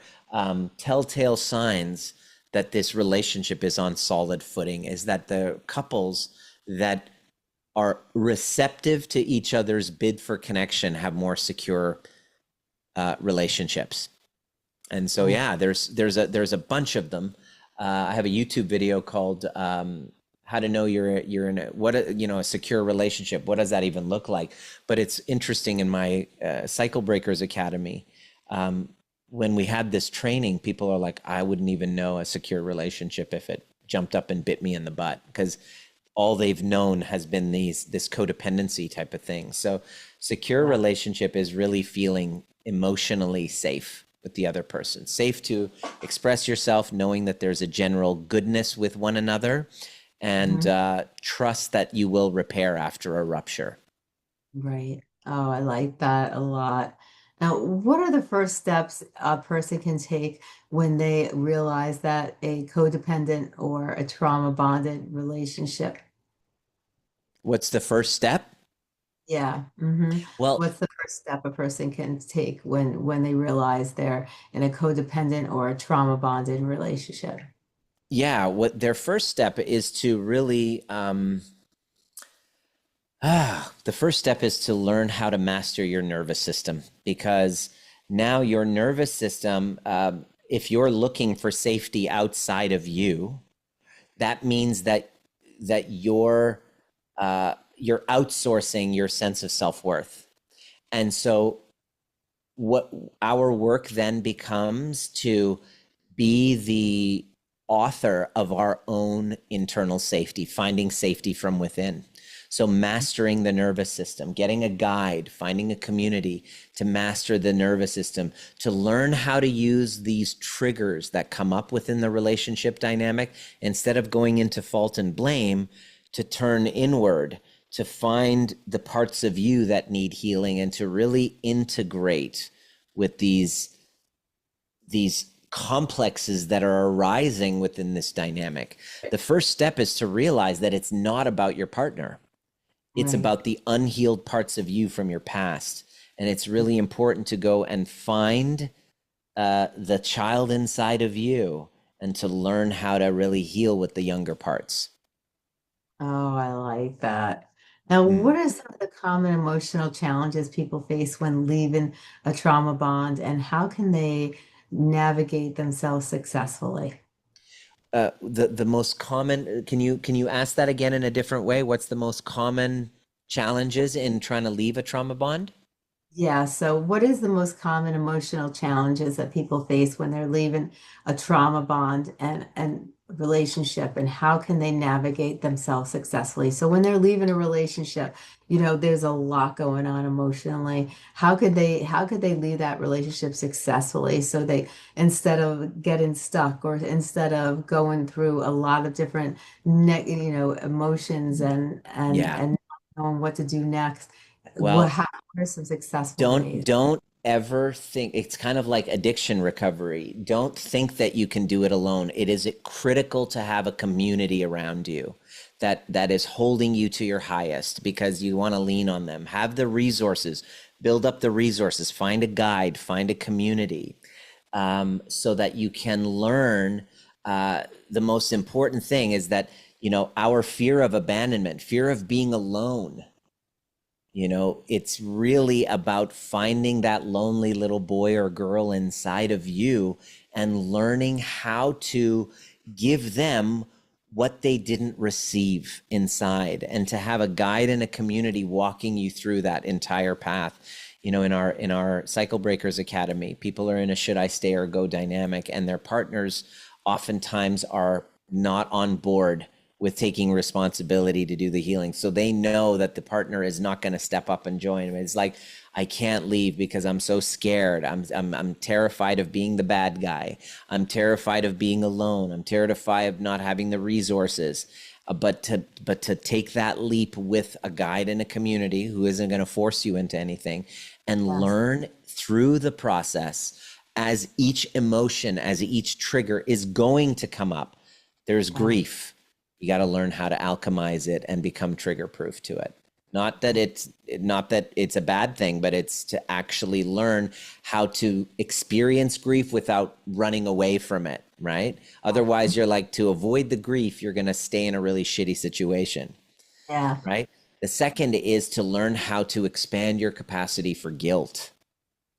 Speaker 2: telltale signs that this relationship is on solid footing, is that the couples that are receptive to each other's bid for connection have more secure relationships. And so,
Speaker 1: Right.
Speaker 2: yeah, there's a bunch of them. I have a YouTube video called "How to Know You're in a a secure relationship." What does that even look like? But it's interesting in my Cycle Breakers Academy. When we had this training, people are like, "I wouldn't even know a secure relationship if it jumped up and bit me in the butt," because all they've known has been this codependency type of thing. So, secure
Speaker 1: Yeah.
Speaker 2: relationship is really feeling emotionally safe with the other person, safe to express yourself, knowing that there's a general goodness with one another, and
Speaker 1: Mhm.
Speaker 2: trust that you will repair after a rupture.
Speaker 1: Right. Oh, I like that a lot. Now, what are the first steps a person can take when they realize that a codependent or a trauma bonded relationship?
Speaker 2: What's the first step?
Speaker 1: Yeah. Hmm.
Speaker 2: Well,
Speaker 1: What's the first step a person can take when they realize they're in a codependent or a trauma bonded relationship?
Speaker 2: yeah, what their first step is to really the first step is to learn how to master your nervous system, because now your nervous system, if you're looking for safety outside of you, that means that you're outsourcing your sense of self-worth. And so what our work then becomes to be the author of our own internal safety, finding safety from within. So mastering the nervous system, getting a guide, finding a community to master the nervous system, to learn how to use these triggers that come up within the relationship dynamic, instead of going into fault and blame, to turn inward, to find the parts of you that need healing and to really integrate with these complexes that are arising within this dynamic. The first step is to realize that it's not about your partner. It's
Speaker 1: Right.
Speaker 2: about the unhealed parts of you from your past. And it's really important to go and find the child inside of you and to learn how to really heal with the younger parts.
Speaker 1: Oh, I like that. Now,
Speaker 2: Mm.
Speaker 1: what are some of the common emotional challenges people face when leaving a trauma bond, and how can they navigate themselves successfully?
Speaker 2: The most common, can you ask that again in a different way? What's the most common challenges in trying to leave a trauma bond?
Speaker 1: Yeah, so what is the most common emotional challenges that people face when they're leaving a trauma bond and relationship, and how can they navigate themselves successfully? So when they're leaving a relationship, there's a lot going on emotionally. How could they leave that relationship successfully so they, instead of getting stuck or instead of going through a lot of different emotions
Speaker 2: Yeah.
Speaker 1: and not knowing what to do next?
Speaker 2: Well,
Speaker 1: How are some successful
Speaker 2: don't
Speaker 1: ways?
Speaker 2: don't ever think it's kind of like addiction recovery. Don't think that you can do it alone. It is critical to have a community around you that is holding you to your highest because you want to lean on them. Have the resources, build up the resources, find a guide, find a community, so that you can learn. The most important thing is that, our fear of abandonment, fear of being alone, it's really about finding that lonely little boy or girl inside of you and learning how to give them what they didn't receive inside, and to have a guide and a community walking you through that entire path. In our Cycle Breakers Academy, people are in a should I stay or go dynamic, and their partners oftentimes are not on board with taking responsibility to do the healing. So they know that the partner is not going to step up and join them. It's like, I can't leave because I'm so scared. I'm terrified of being the bad guy. I'm terrified of being alone. I'm terrified of not having the resources. But to take that leap with a guide and a community who isn't going to force you into anything, and
Speaker 1: Yes.
Speaker 2: learn through the process as each emotion, as each trigger is going to come up. There's
Speaker 1: Right.
Speaker 2: grief. You got to learn how to alchemize it and become trigger proof to it. Not that it's a bad thing, but it's to actually learn how to experience grief without running away from it, right? Otherwise, you're like, to avoid the grief, you're going to stay in a really shitty situation,
Speaker 1: Yeah.
Speaker 2: right? The second is to learn how to expand your capacity for guilt.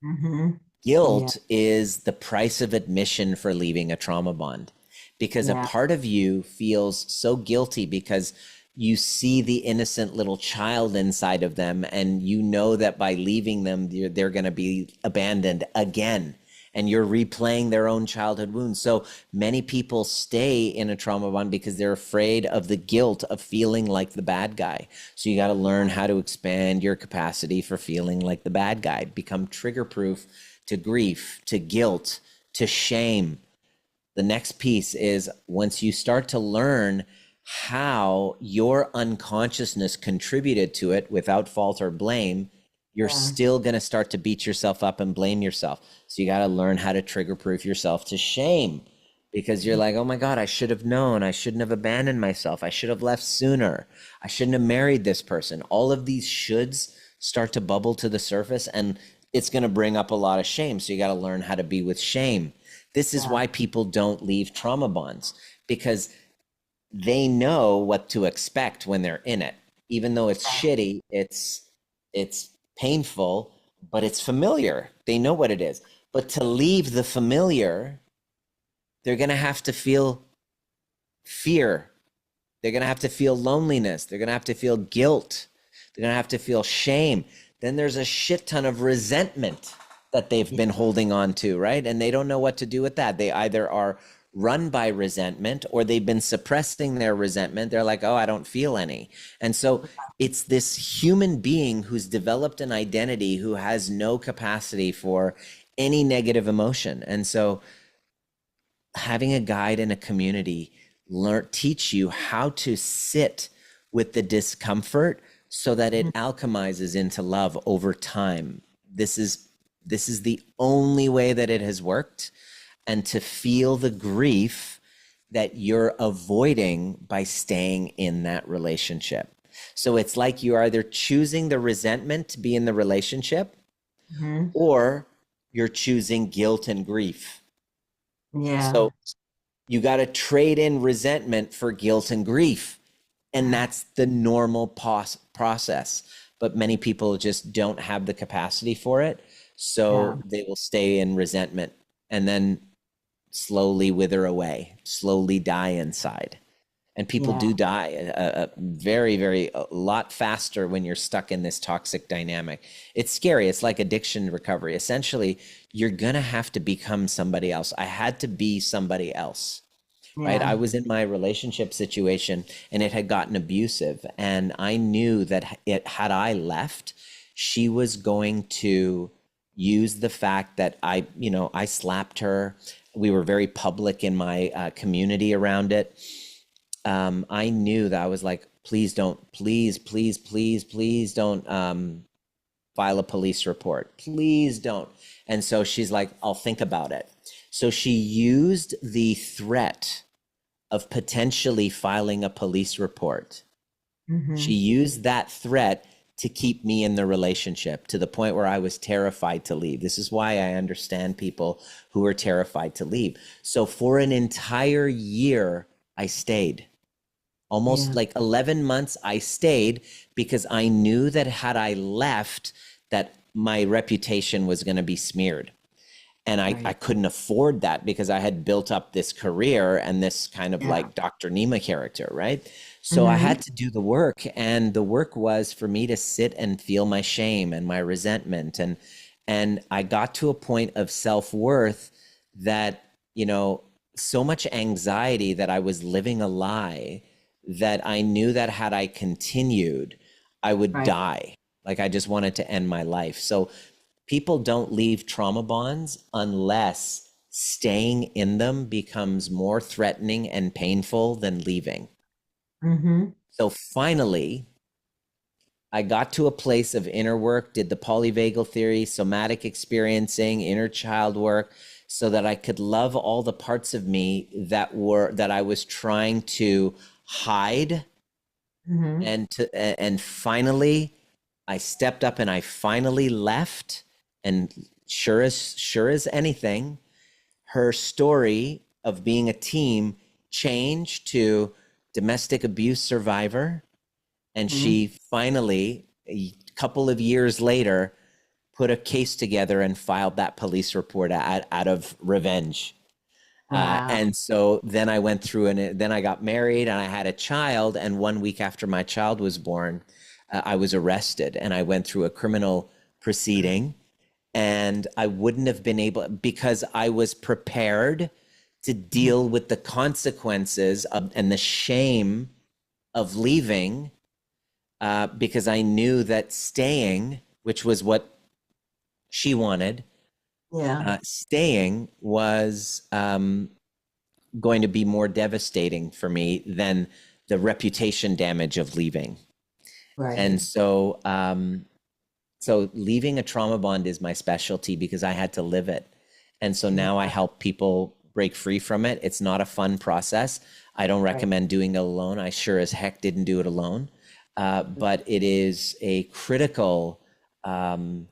Speaker 1: Hmm. Yeah.
Speaker 2: Guilt is the price of admission for leaving a trauma bond, because a
Speaker 1: Yeah.
Speaker 2: part of you feels so guilty because you see the innocent little child inside of them, and you know that by leaving them, they're going to be abandoned again. And you're replaying their own childhood wounds. So many people stay in a trauma bond because they're afraid of the guilt of feeling like the bad guy. So you got to learn how to expand your capacity for feeling like the bad guy, become trigger proof to grief, to guilt, to shame. The next piece is, once you start to learn how your unconsciousness contributed to it without fault or blame, you're
Speaker 1: Yeah.
Speaker 2: still going to start to beat yourself up and blame yourself. So you got to learn how to trigger proof yourself to shame, because you're like, oh my God, I should have known. I shouldn't have abandoned myself. I should have left sooner. I shouldn't have married this person. All of these shoulds start to bubble to the surface, and it's going to bring up a lot of shame. So you got to learn how to be with shame. This is
Speaker 1: Yeah.
Speaker 2: why people don't leave trauma bonds, because they know what to expect when they're in it. Even though it's shitty, it's painful, but it's familiar. They know what it is. But to leave the familiar, they're going to have to feel fear. They're going to have to feel loneliness. They're going to have to feel guilt. They're going to have to feel shame. Then there's a shit ton of resentment that they've
Speaker 1: Yeah.
Speaker 2: been holding on to, right? And they don't know what to do with that. They either are run by resentment, or they've been suppressing their resentment. They're like, oh, I don't feel any. And so it's this human being who's developed an identity who has no capacity for any negative emotion. And so having a guide and a community teach you how to sit with the discomfort so that
Speaker 1: Mhm.
Speaker 2: it alchemizes into love over time. This is the only way that it has worked. And to feel the grief that you're avoiding by staying in that relationship. So it's like you're either choosing the resentment to be in the relationship,
Speaker 1: Mhm.
Speaker 2: or you're choosing guilt and grief.
Speaker 1: Yeah.
Speaker 2: So you got to trade in resentment for guilt and grief. And
Speaker 1: Yeah.
Speaker 2: that's the normal process. But many people just don't have the capacity for it.
Speaker 1: Yeah.
Speaker 2: So they will stay in resentment and then slowly wither away, slowly die inside. And people
Speaker 1: Yeah.
Speaker 2: do die a very, very a lot faster when you're stuck in this toxic dynamic. It's scary. It's like addiction recovery. Essentially, you're going to have to become somebody else. I had to be somebody else, right? I
Speaker 1: Yeah.
Speaker 2: was in my relationship situation and it had gotten abusive. And I knew that had I left, she was going to use the fact that I slapped her. We were very public in my community around it. I knew that I was like, please don't, please don't file a police report. Please don't. And so she's like, I'll think about it. So she used the threat of potentially filing a police report. She
Speaker 1: Mhm.
Speaker 2: used that threat to keep me in the relationship to the point where I was terrified to leave. This is why I understand people who are terrified to leave. So for an entire year, I stayed. Almost
Speaker 1: Yeah.
Speaker 2: like 11 months I stayed because I knew that had I left, that my reputation was going to be smeared. And I
Speaker 1: Right.
Speaker 2: couldn't afford that because I had built up this career and this kind of
Speaker 1: Yeah.
Speaker 2: like Dr. Nima character, right? So I
Speaker 1: Mhm.
Speaker 2: had to do the work, and the work was for me to sit and feel my shame and my resentment. And I got to a point of self-worth that, so much anxiety that I was living a lie, that I knew that had I continued, I would
Speaker 1: Right.
Speaker 2: die. Like I just wanted to end my life. So people don't leave trauma bonds unless staying in them becomes more threatening and painful than leaving.
Speaker 1: Mhm.
Speaker 2: So finally, I got to a place of inner work, did the polyvagal theory, somatic experiencing, inner child work, so that I could love all the parts of me that I was trying to hide.
Speaker 1: Mhm.
Speaker 2: And finally I stepped up and I finally left. And sure as anything, her story of being a team changed to domestic abuse survivor. And
Speaker 1: Mhm.
Speaker 2: she finally, a couple of years later, put a case together and filed that police report out of revenge.
Speaker 1: Wow.
Speaker 2: And so then I went through, and then I got married and I had a child. And 1 week after my child was born, I was arrested and I went through a criminal proceeding. And I wouldn't have been able, because I was prepared to deal with the consequences and the shame of leaving, because I knew that staying, which was what she wanted,
Speaker 1: Yeah.
Speaker 2: staying was going to be more devastating for me than the reputation damage of leaving. And
Speaker 1: Right.
Speaker 2: so leaving a trauma bond is my specialty because I had to live it. And so
Speaker 1: Yeah.
Speaker 2: now I help people break free from it. It's not a fun process. I don't
Speaker 1: Right.
Speaker 2: recommend doing it alone. I sure as heck didn't do it alone. But it is a critical um,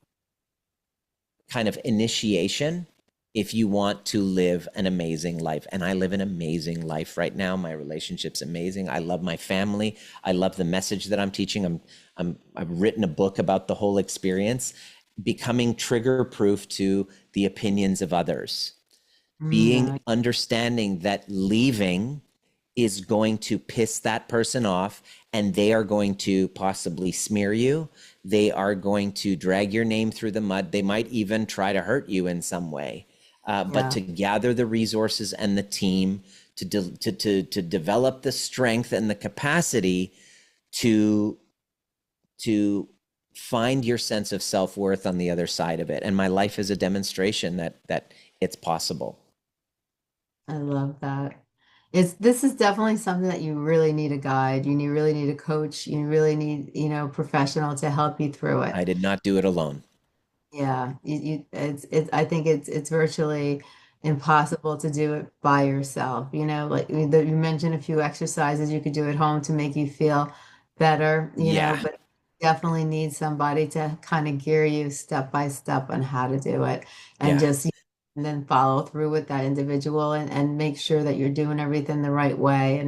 Speaker 2: kind of initiation if you want to live an amazing life. And I live an amazing life right now. My relationship's amazing. I love my family. I love the message that I'm teaching. I've written a book about the whole experience, becoming trigger proof to the opinions of others, being
Speaker 1: Yeah.
Speaker 2: understanding that leaving is going to piss that person off, and they are going to possibly smear you. They are going to drag your name through the mud. They might even try to hurt you in some way. But
Speaker 1: Yeah.
Speaker 2: to gather the resources and the team to develop the strength and the capacity to to find your sense of self-worth on the other side of it. And my life is a demonstration that it's possible.
Speaker 1: I love that. This is definitely something that you really need a guide. Really need a coach. You really need, professional to help you through it.
Speaker 2: I did not do it alone.
Speaker 1: Yeah, I think it's virtually impossible to do it by yourself. Like you mentioned a few exercises you could do at home to make you feel better,
Speaker 2: Yeah.
Speaker 1: but definitely need somebody to kind of gear you step by step on how to do it and
Speaker 2: Yeah.
Speaker 1: just and then follow through with that individual and make sure that you're doing everything the right way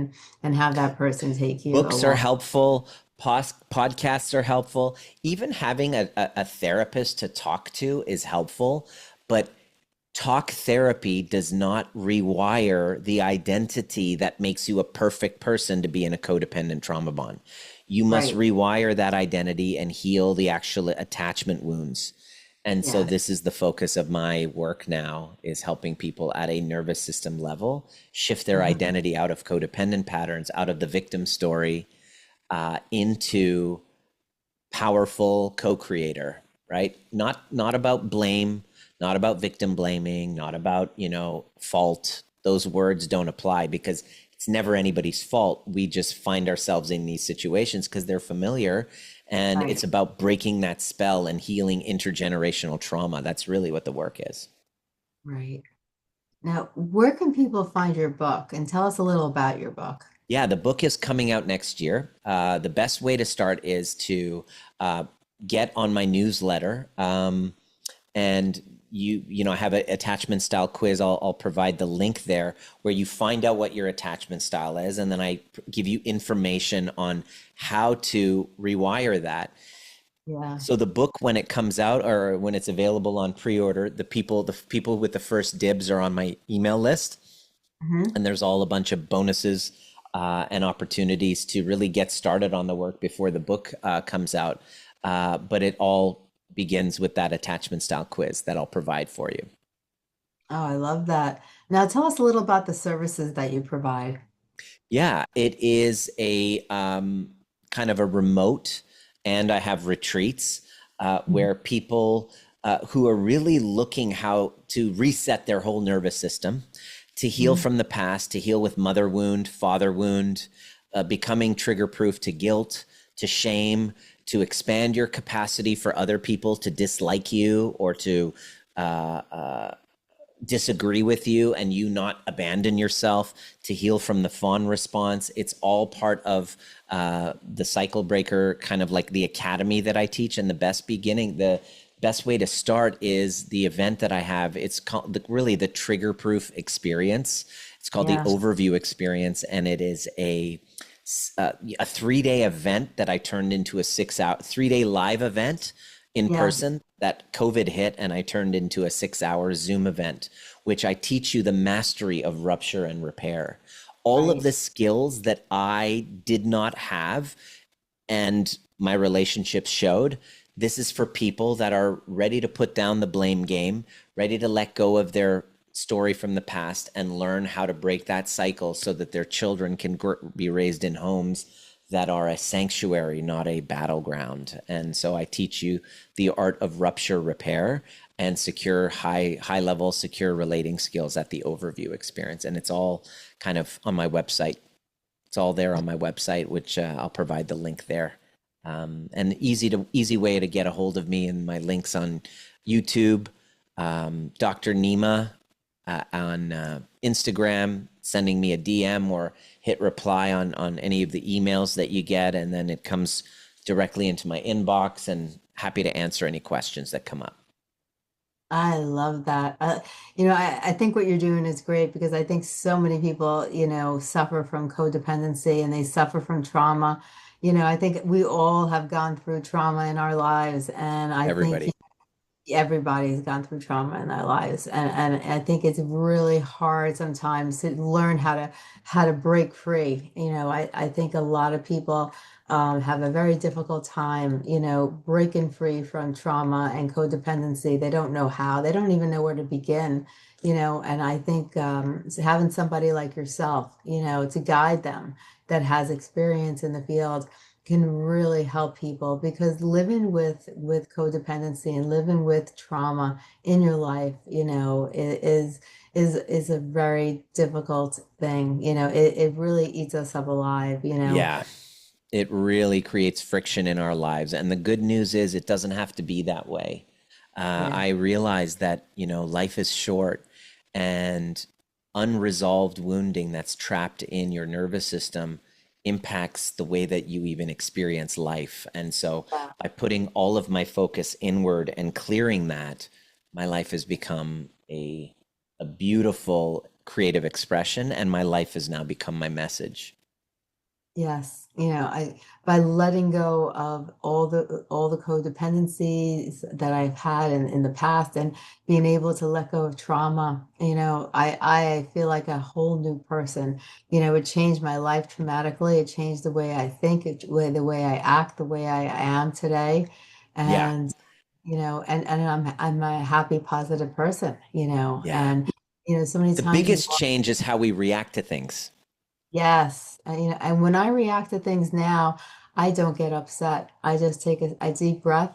Speaker 1: and have that person take you
Speaker 2: Books are
Speaker 1: along.
Speaker 2: helpful. Podcasts are helpful. Even having a therapist to talk to is helpful. But talk therapy does not rewire the identity that makes you a perfect person to be in a codependent trauma bond. You must
Speaker 1: Right.
Speaker 2: rewire that identity and heal the actual attachment wounds. And so
Speaker 1: Yes.
Speaker 2: this is the focus of my work now, is helping people at a nervous system level shift their
Speaker 1: Mhm.
Speaker 2: identity out of codependent patterns, out of the victim story, into powerful co-creator, right? Not about blame, not about victim blaming, not about, fault. Those words don't apply because it's never anybody's fault. We just find ourselves in these situations because they're familiar, and it's
Speaker 1: Right.
Speaker 2: about breaking that spell and healing intergenerational trauma. That's really what the work is.
Speaker 1: Right. Now, where can people find your book? And tell us a little about your book.
Speaker 2: Yeah, the book is coming out next year. The best way to start is to uh, get on my newsletter. And I have an attachment style quiz. I'll provide the link there where you find out what your attachment style is, and then I give you information on how to rewire that.
Speaker 1: Yeah.
Speaker 2: So the book, when it comes out or when it's available on pre-order, the people with the first dibs are on my email list,
Speaker 1: Hmm.
Speaker 2: and there's all a bunch of bonuses and opportunities to really get started on the work before the book comes out. But it all begins with that attachment style quiz that I'll provide for you.
Speaker 1: Oh, I love that. Now, tell us a little about the services that you provide.
Speaker 2: Yeah, it is a kind of a remote, and I have retreats
Speaker 1: Mhm.
Speaker 2: where people who are really looking how to reset their whole nervous system, to heal
Speaker 1: Mhm.
Speaker 2: from the past, to heal with mother wound, father wound, becoming trigger proof to guilt, to shame, to expand your capacity for other people to dislike you or to uh, uh, disagree with you, and you not abandon yourself, to heal from the fawn response. It's all part of the cycle breaker, kind of like the academy that I teach. And the best way to start is the event that I have. It's called really the trigger proof experience. It's called the
Speaker 1: Yeah.
Speaker 2: overview experience, and it is a 3-day event that I turned into a 6-hour 3-day live event in
Speaker 1: Yes.
Speaker 2: person that COVID hit, and I turned into a 6-hour Zoom event, which I teach you the mastery of rupture and repair. All of
Speaker 1: Right.
Speaker 2: the skills that I did not have and my relationships showed. This is for people that are ready to put down the blame game, ready to let go of their story from the past and learn how to break that cycle so that their children can be raised in homes that are a sanctuary, not a battleground. And so I teach you the art of rupture repair and secure high level secure relating skills at the overview experience. And it's all kind of on my website. It's all there on my website, which I'll provide the link there. And easy way to get a hold of me, and my links on YouTube, Dr. Nima on Instagram, sending me a DM or hit reply on any of the emails that you get, and then it comes directly into my inbox, and happy to answer any questions that come up.
Speaker 1: I love that. I think what you're doing is great because I think so many people, suffer from codependency and they suffer from trauma. I think we all have gone through trauma in our lives, and I think
Speaker 2: Everybody.
Speaker 1: everybody's gone through trauma in their lives, and I think it's really hard sometimes to learn how to break free. I think a lot of people have a very difficult time, breaking free from trauma and codependency. They don't know how. They don't even know where to begin. And I think having somebody like yourself, to guide them that has experience in the field can really help people because living with codependency and living with trauma in your life, is a very difficult thing. It really eats us up alive,
Speaker 2: Yeah, it really creates friction in our lives. And the good news is it doesn't have to be that way.
Speaker 1: Yeah.
Speaker 2: I realize that, life is short and unresolved wounding that's trapped in your nervous system impacts the way that you even experience life. And so
Speaker 1: Yeah.
Speaker 2: by putting all of my focus inward and clearing that, my life has become a beautiful creative expression, and my life has now become my message.
Speaker 1: Yes, I by letting go of all the codependencies that I've had in the past and being able to let go of trauma, I feel like a whole new person. It changed my life dramatically. It changed the way I think, the way I act, the way I am today.
Speaker 2: Yeah.
Speaker 1: And and I'm a happy, positive person,
Speaker 2: Yeah.
Speaker 1: and so many
Speaker 2: The
Speaker 1: times you
Speaker 2: biggest change is how we react to things.
Speaker 1: Yes, and when I react to things now, I don't get upset. I just take a deep breath.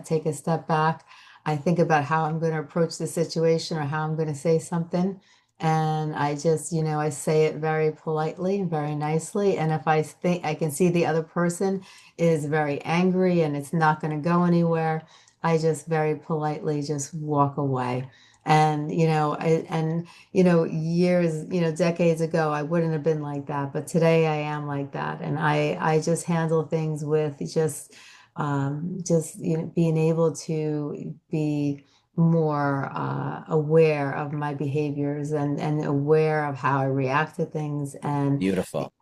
Speaker 1: Take a step back. I think about how I'm going to approach the situation or how I'm going to say something, and I just, I say it very politely and very nicely. And if I think I can see the other person is very angry and it's not going to go anywhere, I just very politely just walk away. And years, decades ago, I wouldn't have been like that, but today I am like that. And I just handle things with just, being able to be more aware of my behaviors and aware of how I react to things and
Speaker 2: Beautiful.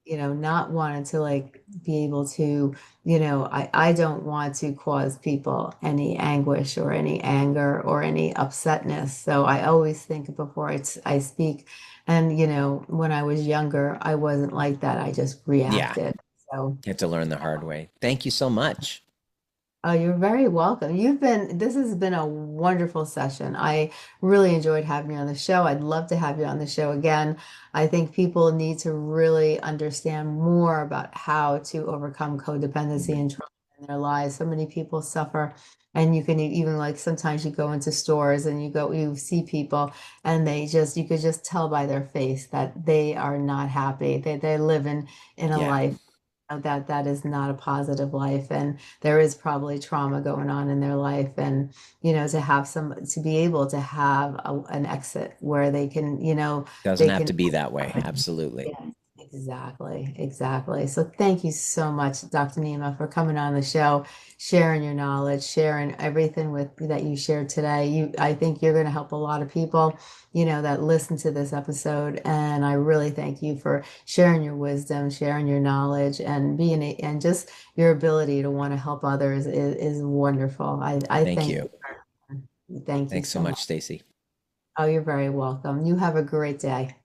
Speaker 1: not wanting to like be able to, I don't want to cause people any anguish or any anger or any upsetness. So I always think before I speak. And, when I was younger, I wasn't like that. I just
Speaker 2: Yeah.
Speaker 1: reacted. So.
Speaker 2: You have to learn the hard way. Thank you so much.
Speaker 1: Oh, you're very welcome. This has been a wonderful session. I really enjoyed having you on the show. I'd love to have you on the show again. I think people need to really understand more about how to overcome codependency and trauma in their lives. So many people suffer, and you can even like sometimes you go into stores and you see people and you could just tell by their face that they are not happy. They're living in a
Speaker 2: Yeah.
Speaker 1: life that is not a positive life, and there is probably trauma going on in their life. And to be able to have an exit where they can
Speaker 2: Doesn't
Speaker 1: they
Speaker 2: have
Speaker 1: can.
Speaker 2: to be that way. Absolutely.
Speaker 1: Yes, exactly. So thank you so much, Dr. Nima, for coming on the show, sharing your knowledge, sharing everything with that you shared today. I think you're going to help a lot of people, that listen to this episode. And I really thank you for sharing your wisdom, sharing your knowledge, and and just your ability to want to help others is wonderful. I
Speaker 2: Thank
Speaker 1: thank
Speaker 2: you.
Speaker 1: you. Thank you
Speaker 2: Thanks so
Speaker 1: so much.
Speaker 2: much, Stacey.
Speaker 1: Oh, you're very welcome. You have a great day.